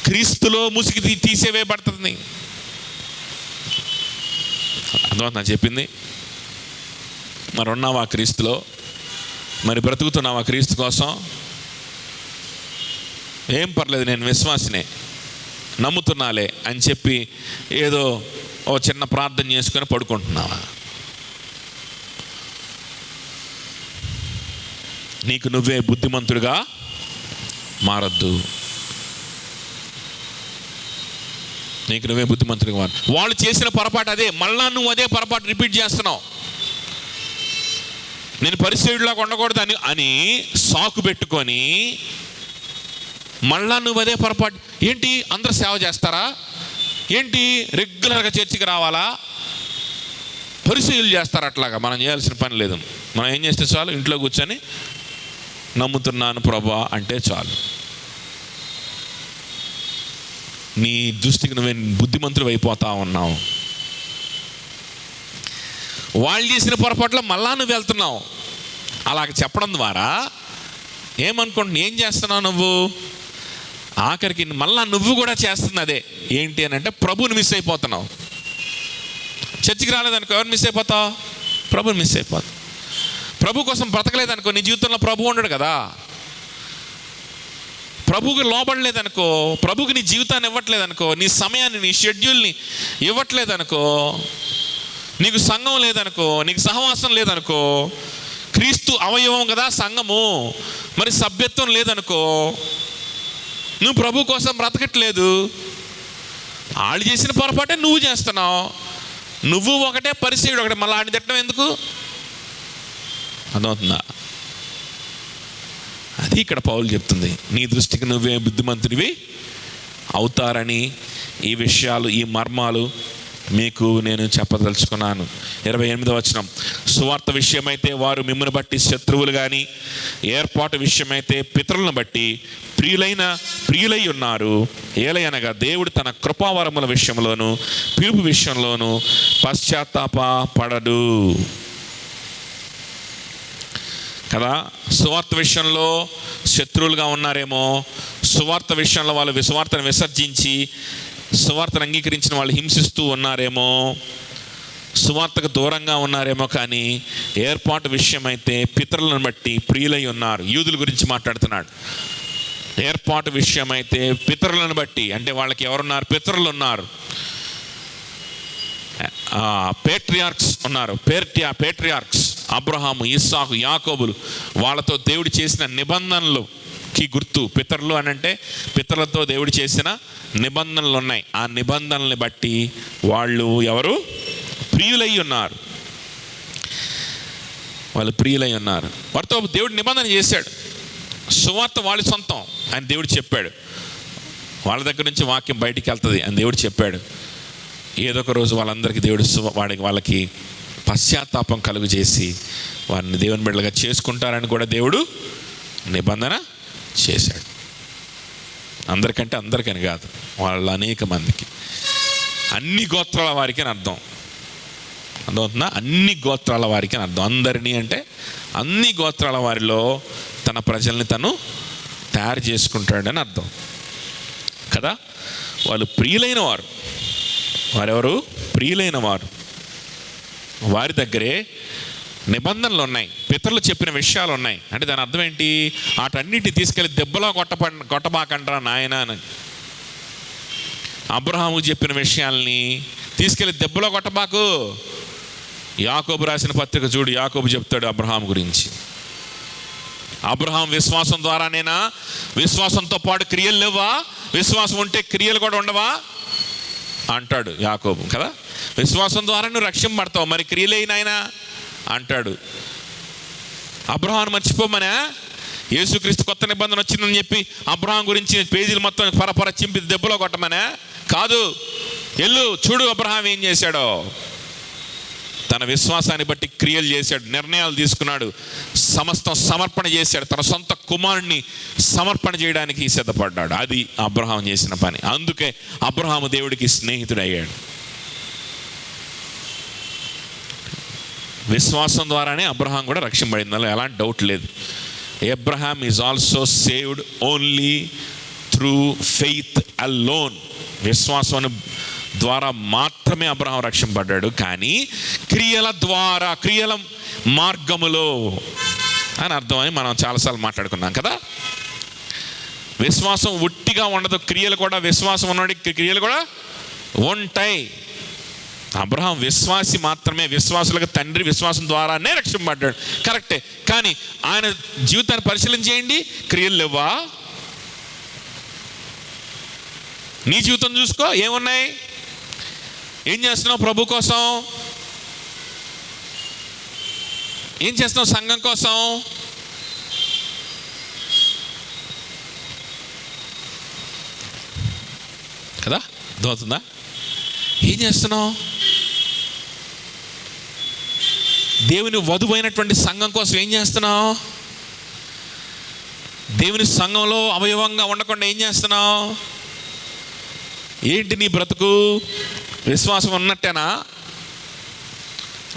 [SPEAKER 2] క్రీస్తులో ముసిగి తీసేవేయబడుతుంది. అర్థమవుతుందా చెప్పింది? మరి ఉన్నావా క్రీస్తులో? మరి బ్రతుకుతున్నావా క్రీస్తు కోసం? ఏం పర్లేదు, నేను విశ్వాసినే, నమ్ముతున్నాలే అని చెప్పి ఏదో ఓ చిన్న ప్రార్థన చేసుకొని పడుకుంటున్నావా? నీకు నువ్వే బుద్ధిమంతుడిగా మారద్దు. నీకు నువ్వే బుద్ధిమంతుడిగా మారద్దు. వాళ్ళు చేసిన పొరపాటు అదే, మళ్ళా నువ్వు అదే పొరపాటు రిపీట్ చేస్తున్నావు. నేను పరిసయ్యుడిలాగా ఉండకూడదు అని సాకు పెట్టుకొని మళ్ళా నువ్వు అదే పొరపాటు. ఏంటి, అందరూ సేవ చేస్తారా ఏంటి? రెగ్యులర్గా చర్చికి రావాలా? పరిశీలన చేస్తారు. అట్లాగా మనం చేయాల్సిన పని లేదు. మనం ఏం చేస్తే చాలు, ఇంట్లో కూర్చొని నమ్ముతున్నాను ప్రభా అంటే చాలు. నీ దృష్టికి నువ్వే బుద్ధిమంతుడు అయిపోతా ఉన్నావు. వాళ్ళు చేసిన పొరపాట్లో మళ్ళా నువ్వు వెళ్తున్నావు. అలాగ చెప్పడం ద్వారా ఏమనుకుంటున్నావు? ఏం చేస్తున్నావు నువ్వు? ఆఖరికి మళ్ళా నువ్వు కూడా చేస్తుంది అదే. ఏంటి అని అంటే ప్రభువుని మిస్ అయిపోతున్నావు. చర్చికి రాలేదనుకో ఎవరు మిస్ అయిపోతావు? ప్రభుని మిస్ అయిపోతావు. ప్రభు కోసం బ్రతకలేదనుకో నీ జీవితంలో ప్రభు ఉండడు కదా. ప్రభువుకి లోబడలేదనుకో, ప్రభువుకి నీ జీవితాన్ని ఇవ్వట్లేదనుకో, నీ సమయాన్ని నీ షెడ్యూల్ని ఇవ్వట్లేదనుకో, నీకు సంఘం లేదనుకో, నీకు సహవాసం లేదనుకో, క్రీస్తు అవయవం కదా సంఘము, మరి సభ్యత్వం లేదనుకో, నువ్వు ప్రభు కోసం బ్రతకట్లేదు. వాళ్ళు చేసిన పొరపాటే నువ్వు చేస్తున్నావు. నువ్వు ఒకటే, పరిచయుడు ఒకటే, మళ్ళీ ఆడిని తిట్టడం ఎందుకు? అర్థమవుతుందా? అది ఇక్కడ పౌలు చెప్తుంది, నీ దృష్టికి నువ్వే బుద్ధిమంతుడివి అవుతారని ఈ విషయాలు, ఈ మర్మాలు మీకు నేను చెప్పదలుచుకున్నాను. 28వ వచనం, సువార్త విషయమైతే వారు మిమ్మల్ని బట్టి శత్రువులు కానీ, ఏర్పాటు విషయమైతే పితరులను బట్టి ప్రియులై ఉన్నారు. ఏలయనగా దేవుడు తన కృపావరముల విషయంలోను పిలుపు విషయంలోను పశ్చాత్తాప పడడు కదా. సువార్త విషయంలో శత్రువులుగా ఉన్నారేమో, సువార్త విషయంలో వాళ్ళు సువార్తను విసర్జించి సువార్తను అంగీకరించిన వాళ్ళు హింసిస్తూ ఉన్నారేమో, సువార్తకు దూరంగా ఉన్నారేమో, కానీ ఏర్పాటు విషయమైతే పితరులను బట్టి ప్రియులై ఉన్నారు. యూదుల గురించి మాట్లాడుతున్నాడు. ఏర్పాటు విషయమైతే పితరులను బట్టి అంటే వాళ్ళకి ఎవరున్నారు? పితరులు ఉన్నారు, పేట్రియార్క్స్ ఉన్నారు. పేట్రియార్క్స్ అబ్రహాము, ఇస్సాకు, యాకోబులు, వాళ్ళతో దేవుడు చేసిన నిబంధనలుకి గుర్తు పితరులు అని అంటే పితరులతో దేవుడు చేసిన నిబంధనలు ఉన్నాయి. ఆ నిబంధనల్ని బట్టి వాళ్ళు ఎవరు? ప్రియులై ఉన్నారు. వాళ్ళు ప్రియులై ఉన్నారు. వారితో దేవుడు నిబంధన చేశాడు. సువార్త వాళ్ళ సొంతం అని దేవుడు చెప్పాడు. వాళ్ళ దగ్గర నుంచి వాక్యం బయటికి వెళ్తుంది అని దేవుడు చెప్పాడు. ఏదో ఒక రోజు వాళ్ళందరికీ దేవుడు వాళ్ళకి పశ్చాత్తాపం కలుగు చేసి వారిని దేవుని బిడ్డలుగా చేసుకుంటారని కూడా దేవుడు నిబంధన చేశాడు. అందరికని కాదు, వాళ్ళ అనేక మందికి, అన్ని గోత్రాల వారికి అని అర్థం. అర్థమవుతుందా? అన్ని గోత్రాల వారికి అని అర్థం. అందరినీ అంటే అన్ని గోత్రాల వారిలో తన ప్రజల్ని తను తయారు చేసుకుంటాడని అర్థం కదా. వాళ్ళు ప్రియులైన వారు. వారెవరు? ప్రియులైన వారు. వారి దగ్గరే నిబంధనలు ఉన్నాయి, పితరులు చెప్పిన విషయాలు ఉన్నాయి. అంటే దాని అర్థం ఏంటి? వాటన్నిటిని తీసుకెళ్ళి దెబ్బలో కొట్టబాకంటారా నాయన అని. అబ్రహాము చెప్పిన విషయాల్ని తీసుకెళ్ళి దెబ్బలో కొట్టబాకు. యాకోబు రాసిన పత్రిక చూడు, యాకోబు చెప్తాడు అబ్రహాం గురించి. అబ్రహాం విశ్వాసం ద్వారానేనా? విశ్వాసంతో పాటు క్రియలు లేవా? విశ్వాసం ఉంటే క్రియలు కూడా ఉండవా అంటాడు యాకోబు కదా. విశ్వాసం ద్వారా నువ్వు రక్షింపబడతావు, మరి క్రియలేనాయనా అంటాడు. అబ్రహాం మర్చిపోమనా? యేసుక్రీస్తు కొత్త నిబంధన వచ్చిందని చెప్పి అబ్రహాం గురించి పేజీలు మొత్తం పరపర చింపి దెబ్బలో కొట్టమనా? కాదు. ఎల్లు చూడు అబ్రహాం ఏం చేశాడో. తన విశ్వాసాన్ని బట్టి క్రియలు చేశాడు, నిర్ణయాలు తీసుకున్నాడు, సమస్తం సమర్పణ చేశాడు, తన సొంత కుమారుణ్ణి సమర్పణ చేయడానికి సిద్ధపడ్డాడు. అది అబ్రహాం చేసిన పని. అందుకే అబ్రహాము దేవుడికి స్నేహితుడయ్యాడు. విశ్వాసం ద్వారానే అబ్రహాం కూడా రక్షింపబడింది, అందులో ఎలాంటి డౌట్ లేదు. Abraham is also saved only through faith alone. విశ్వాసం ద్వారా మాత్రమే అబ్రహాం రక్షింపబడ్డాడు, కానీ క్రియల ద్వారా, క్రియల మార్గములో అని అర్థం అని మనం చాలాసార్లు మాట్లాడుకున్నాం కదా. విశ్వాసం ఉట్టిగా ఉండదు, క్రియలు కూడా, విశ్వాసం ఉన్నవాడికి క్రియలు కూడా ఉంటాయి. అబ్రహాం విశ్వాసి మాత్రమే, విశ్వాసులకు తండ్రి, విశ్వాసం ద్వారానే రక్షింపబడ్డాడు, కరెక్టే. కానీ ఆయన జీవితాన్ని పరిశీలన చేయండి, క్రియలు లేవా? నీ జీవితం చూసుకో, ఏమున్నాయి? ఏం చేస్తున్నావు ప్రభు కోసం? ఏం చేస్తున్నావు సంఘం కోసం? కదా, అర్థమవుతుందా? ఏం చేస్తున్నావు? దేవుని వధువైనటువంటి సంఘం కోసం ఏం చేస్తున్నావు? దేవుని సంఘంలో అవయవంగా ఉండకుండా ఏం చేస్తున్నావు? ఏంటి నీ బ్రతుకు? విశ్వాసం ఉన్నట్టేనా?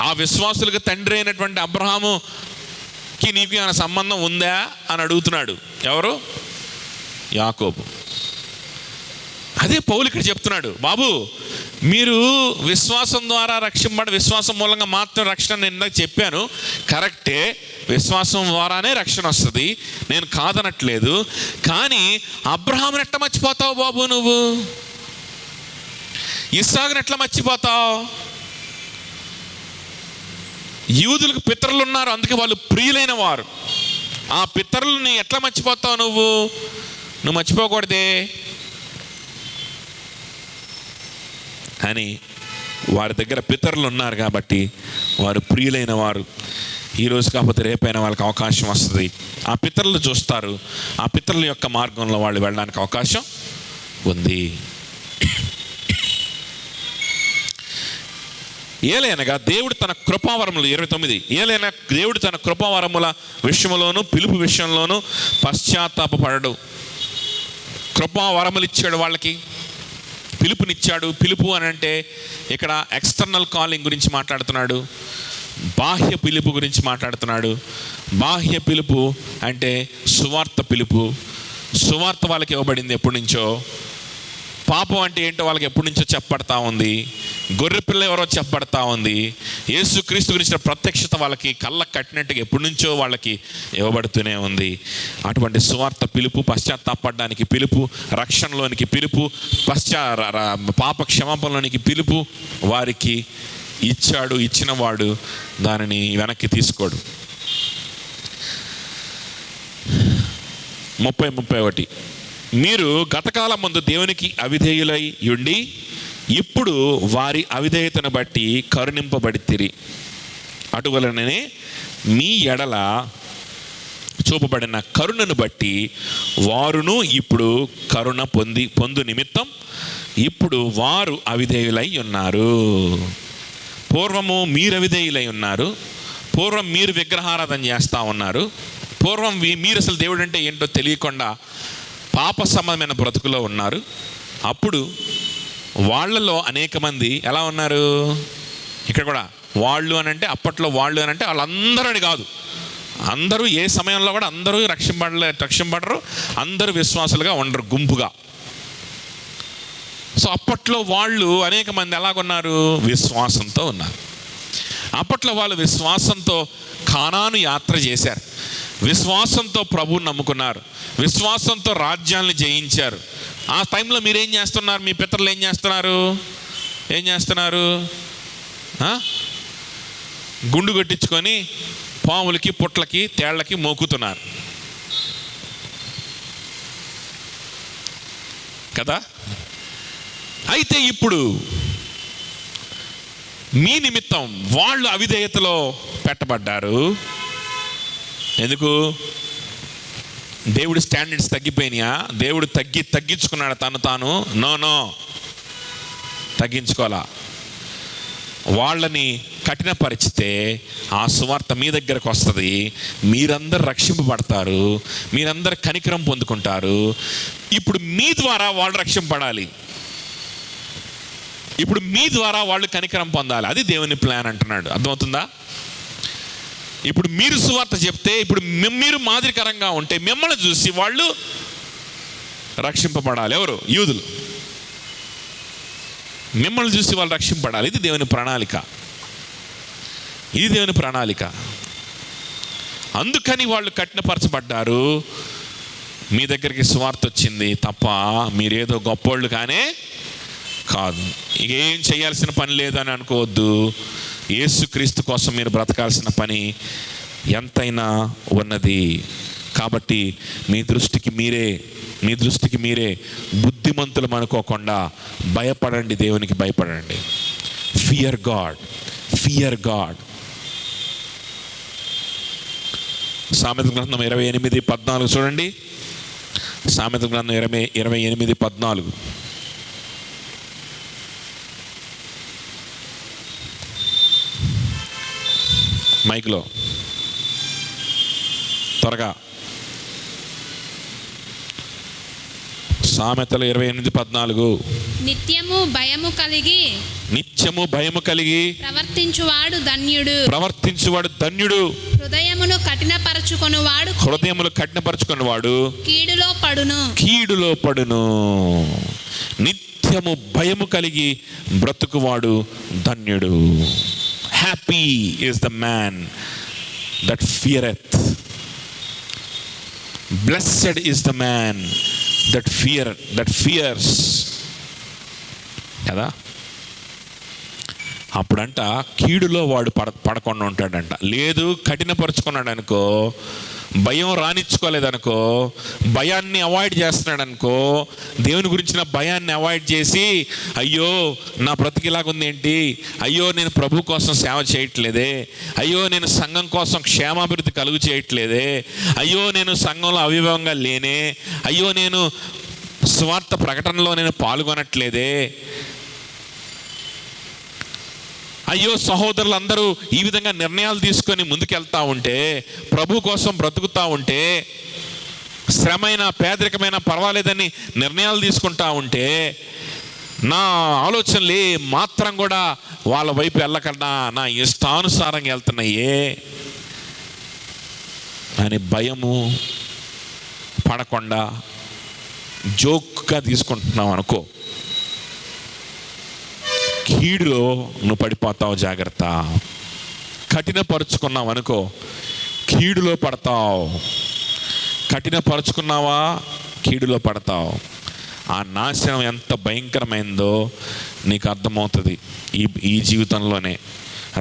[SPEAKER 2] ఆ విశ్వాసులకు తండ్రి అయినటువంటి అబ్రహాముకి నీకు ఏమైనా సంబంధం ఉందా అని అడుగుతున్నాడు. ఎవరు? యాకోబు.
[SPEAKER 1] అదే పౌలు ఇక్కడ చెప్తున్నాడు, బాబు మీరు విశ్వాసం ద్వారా విశ్వాసం మూలంగా మాత్రం రక్షణ నేను ఇందాక చెప్పాను, కరెక్టే, విశ్వాసం ద్వారానే రక్షణ వస్తుంది, నేను కాదనట్లేదు. కానీ అబ్రహాముని ఎట్లా మర్చిపోతావు బాబు, నువ్వు ఇస్సాకుని ఎట్లా మర్చిపోతావు? యూదులకు పితరులు ఉన్నారు, అందుకే వాళ్ళు ప్రియులైన వారు. ఆ పితరులని ఎట్లా మర్చిపోతావు నువ్వు మర్చిపోకూడదే అని వారి దగ్గర పితరులు ఉన్నారు కాబట్టి వారు ప్రియులైన వారు. ఈరోజు కాకపోతే రేపైనా వాళ్ళకి అవకాశం వస్తుంది. ఆ పితరులు చూస్తారు, ఆ పితరుల యొక్క మార్గంలో వాళ్ళు వెళ్ళడానికి అవకాశం ఉంది. ఏలైనగా దేవుడు తన కృపావరములు 29 ఏలైనా దేవుడు తన కృపావరముల విషయంలోను పిలుపు విషయంలోను పశ్చాత్తాపపడడు. కృపావరములు ఇచ్చాడు వాళ్ళకి, పిలుపునిచ్చాడు. పిలుపు అని అంటే ఇక్కడ ఎక్స్టర్నల్ కాలింగ్ గురించి మాట్లాడుతున్నాడు, బాహ్య పిలుపు గురించి మాట్లాడుతున్నాడు. బాహ్య పిలుపు అంటే సువార్త పిలుపు. సువార్త వాళ్ళకి ఇవ్వబడింది ఎప్పటి నుంచో. పాపం అంటే ఏంటో వాళ్ళకి ఎప్పటి నుంచో చెప్పబడతా ఉంది. గొర్రెపిల్ల ఎవరో చెప్పబడతా ఉంది. యేసుక్రీస్తు గురించిన ప్రత్యక్షత వాళ్ళకి కళ్ళకు కట్టినట్టుగా ఎప్పటి నుంచో వాళ్ళకి ఇవ్వబడుతూనే ఉంది. అటువంటి సువార్త పిలుపు, పశ్చాత్తాపడడానికి పిలుపు, రక్షణలోనికి పిలుపు, పాప క్షమాపణలోనికి పిలుపు వారికి ఇచ్చాడు. ఇచ్చిన వాడు దానిని వెనక్కి తీసుకోడు. 30:31 మీరు గతకాలం ముందు దేవునికి అవిధేయులై ఉండి ఇప్పుడు వారి అవిధేయతను బట్టి కరుణింపబడితిరి. అటువలననే మీ ఎడల చూపబడిన కరుణను బట్టి వారును ఇప్పుడు కరుణ పొందు నిమిత్తం ఇప్పుడు వారు అవిధేయులై ఉన్నారు. పూర్వము మీరు అవిధేయులై ఉన్నారు. పూర్వం మీరు విగ్రహారాధన చేస్తూ ఉన్నారు. పూర్వం మీరు అసలు దేవుడు అంటే ఏంటో తెలియకుండా పాప సంబంధమైన బ్రతుకులో ఉన్నారు. అప్పుడు వాళ్ళలో అనేక మంది ఎలా ఉన్నారు? ఇక్కడ కూడా వాళ్ళు అని అంటే, అప్పట్లో వాళ్ళు అని అంటే వాళ్ళందరూ అని కాదు, అందరూ ఏ సమయంలో కూడా అందరూ రక్షింపడరు, అందరూ విశ్వాసులుగా ఉండరు గుంపుగా. సో అప్పట్లో వాళ్ళు అనేక మంది ఎలాగున్నారు? విశ్వాసంతో ఉన్నారు. అప్పట్లో వాళ్ళు విశ్వాసంతో కానాను యాత్ర చేశారు, విశ్వాసంతో ప్రభువుని నమ్ముకున్నారు, విశ్వాసంతో రాజ్యాలను జయించారు. ఆ టైంలో మీరేం చేస్తున్నారు? మీ పితరులు ఏం చేస్తున్నారు? గుండు కట్టించుకొని పాములకి, పుట్లకి, తేళ్లకి మోకుతున్నారు కదా. అయితే ఇప్పుడు మీ నిమిత్తం వాళ్ళు అవిధేయతలో పెట్టబడ్డారు. ఎందుకు? దేవుడి స్టాండర్డ్స్ తగ్గిపోయినాయా? దేవుడు తగ్గించుకున్నాడు తాను? నో, తగ్గించుకోవాలా. వాళ్ళని కఠినపరిచితే ఆ సువార్త మీ దగ్గరకు వస్తుంది, మీరందరూ రక్షింపబడతారు, మీరందరూ కనికరం పొందుకుంటారు. ఇప్పుడు మీ ద్వారా వాళ్ళు రక్షింపబడాలి, ఇప్పుడు మీ ద్వారా వాళ్ళు కనికరం పొందాలి. అది దేవుని ప్లాన్ అంటున్నాడు. అర్థమవుతుందా? ఇప్పుడు మీరు సువార్త చెప్తే, ఇప్పుడు మీరు మాదిరికరంగా ఉంటే మిమ్మల్ని చూసి వాళ్ళు రక్షింపబడాలి. ఎవరు? యూదులు. మిమ్మల్ని చూసి వాళ్ళు రక్షింపబడాలి. ఇది దేవుని ప్రణాళిక. అందుకని వాళ్ళు కఠినపరచబడ్డారు. మీ దగ్గరికి సువార్త వచ్చింది తప్ప మీరేదో గొప్పోళ్ళు కానే కాదు. ఇక ఏం చేయాల్సిన పని లేదని అనుకోవద్దు. యేసుక్రీస్తు కోసం మీరు బ్రతకాల్సిన పని ఎంతైనా ఉన్నది. కాబట్టి మీ దృష్టికి మీరే బుద్ధిమంతులం అనుకోకుండా భయపడండి, దేవునికి భయపడండి. Fear God. సామెతల గ్రంథం 28:14 చూడండి. సామెతల గ్రంథం 28:14. మైక్లో త్వరగా. సామెతలు 28:14. నిత్యము భయము కలిగి ప్రవర్తించువాడు ధన్యుడు. హృదయమును కఠినపరచుకొనువాడు కీడులో పడును.
[SPEAKER 2] నిత్యము భయము కలిగి బ్రతుకువాడు ధన్యుడు. Happy is the man that feareth, blessed is the man that fears కదా. అప్పుడంట కీడులో వాడు పడకుండా ఉంటాడంట. లేదు, కఠినపరుచుకున్నాడు అనుకో, భయం రానిచ్చుకోలేదనుకో, భయాన్ని అవాయిడ్ చేస్తున్నాడు అనుకో, దేవుని గురించిన భయాన్ని అవాయిడ్ చేసి అయ్యో నా బ్రతికిలాగుంది ఏంటి, అయ్యో నేను ప్రభు కోసం సేవ చేయట్లేదే, అయ్యో నేను సంఘం కోసం క్షేమాభివృద్ధి కలుగు చేయట్లేదే, అయ్యో నేను సంఘంలో అవిభవంగా లేనే, అయ్యో నేను స్వార్థ ప్రకటనలో నేను పాల్గొనట్లేదే, అయ్యో సహోదరులందరూ ఈ విధంగా నిర్ణయాలు తీసుకొని ముందుకెళ్తా ఉంటే, ప్రభు కోసం బ్రతుకుతూ ఉంటే, శ్రమైన పేదరికమైన పర్వాలేదని నిర్ణయాలు తీసుకుంటా ఉంటే, నా ఆలోచనలు మాత్రం కూడా వాళ్ళ వైపు వెళ్ళకుండా నా ఇష్టానుసారంగా వెళ్తున్నాయే అని భయము పడకుండా జోక్గా తీసుకుంటున్నావు అనుకో, కీడులో నువ్వు పడిపోతావు. జాగ్రత్త. కఠినపరుచుకున్నావు అనుకో, కీడులో పడతావు. కఠినపరుచుకున్నావా, కీడులో పడతావు. ఆ నాశనం ఎంత భయంకరమైందో నీకు అర్థమవుతుంది. ఈ జీవితంలోనే,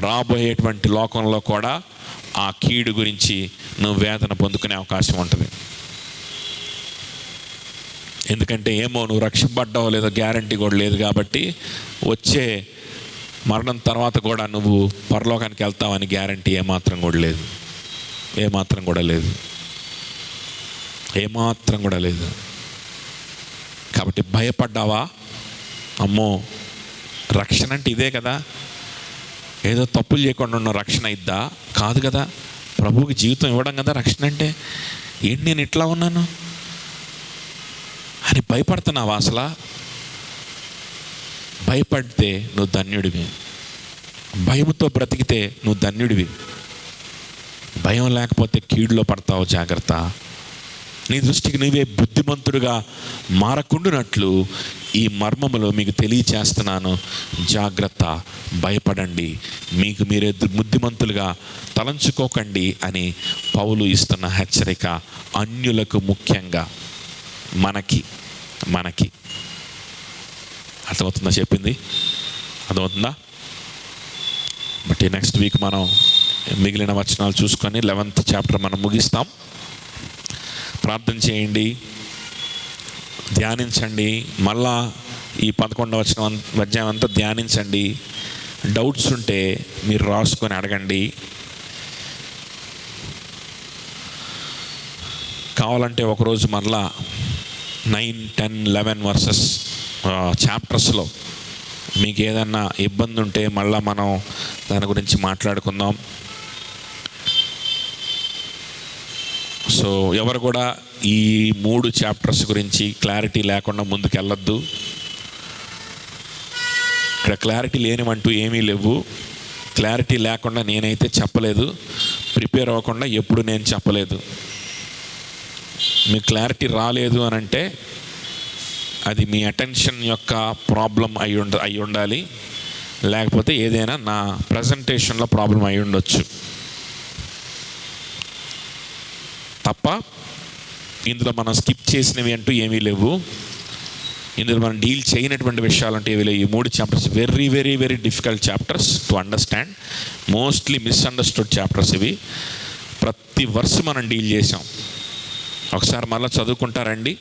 [SPEAKER 2] రాబోయేటువంటి లోకంలో కూడా ఆ కీడు గురించి నువ్వు వేదన పొందుకునే అవకాశం ఉంటుంది. ఎందుకంటే ఏమో నువ్వు రక్షింపడ్డావో లేదో గ్యారంటీ కూడా లేదు కాబట్టి, వచ్చే మరణం తర్వాత కూడా నువ్వు పరలోకానికి వెళ్తావని గ్యారంటీ ఏమాత్రం కూడా లేదు. ఏమాత్రం కూడా లేదు. ఏమాత్రం కూడా లేదు. కాబట్టి భయపడ్డావా? అమ్మో, రక్షణ అంటే ఇదే కదా, ఏదో తప్పులు చేయకుండా ఉన్న రక్షణ ఇద్దా? కాదు కదా. ప్రభువుకి జీవితం ఇవ్వడం కదా రక్షణ అంటే. ఏంటి నేను ఇట్లా ఉన్నాను అని భయపడుతున్నావా? అసలు భయపడితే నువ్వు ధన్యుడివి. భయంతో బ్రతికితే నువ్వు ధన్యుడివి. భయం లేకపోతే కీడులో పడతావు. జాగ్రత్త. నీ దృష్టికి నువ్వే బుద్ధిమంతుడుగా మారకుండునట్లు ఈ మర్మములో మీకు తెలియచేస్తున్నాను. జాగ్రత్త. భయపడండి, మీకు మీరే బుద్ధిమంతులుగా తలంచుకోకండి అని పౌలు ఇస్తున్న హెచ్చరిక అన్యులకు, ముఖ్యంగా మనకి అర్థమవుతుందా? చెప్పింది అర్థమవుతుందా? బట్ నెక్స్ట్ వీక్ మనం మిగిలిన వచనాలు చూసుకొని 11th చాప్టర్ మనం ముగిస్తాం. ప్రార్థన చేయండి, ధ్యానించండి. మళ్ళా ఈ 11వ అధ్యాయం అంతా ధ్యానించండి. డౌట్స్ ఉంటే మీరు రాసుకొని అడగండి. కావాలంటే ఒకరోజు మళ్ళా 9, 10, 11 వర్సెస్ చాప్టర్స్లో మీకు ఏదన్నా ఇబ్బంది ఉంటే మళ్ళీ మనం దాని గురించి మాట్లాడుకుందాం. సో ఎవరు కూడా ఈ 3 చాప్టర్స్ గురించి క్లారిటీ లేకుండా ముందుకు వెళ్ళొద్దు. ఇక్కడ క్లారిటీ లేనివంటూ ఏమీ లేవు. క్లారిటీ లేకుండా నేనైతే చెప్పలేదు, ప్రిపేర్ అవ్వకుండా ఎప్పుడు నేను చెప్పలేదు. మీకు క్లారిటీ రాలేదు అని అంటే అది మీ అటెన్షన్ యొక్క ప్రాబ్లం అయి ఉండాలి, లేకపోతే ఏదైనా నా ప్రజెంటేషన్లో ప్రాబ్లం అయి ఉండొచ్చు తప్ప ఇందులో మనం స్కిప్ చేసినవి అంటూ ఏమీ లేవు. ఇందులో మనం డీల్ చేయనటువంటి విషయాలు అంటే ఏవి లేవు. ఈ 3 chapters very very very difficult chapters to understand. Mostly misunderstood chapters ఇవి. ప్రతి వర్స్ మనం డీల్ చేసాం. ఒకసారి మళ్ళీ చదువుకుంటారండి.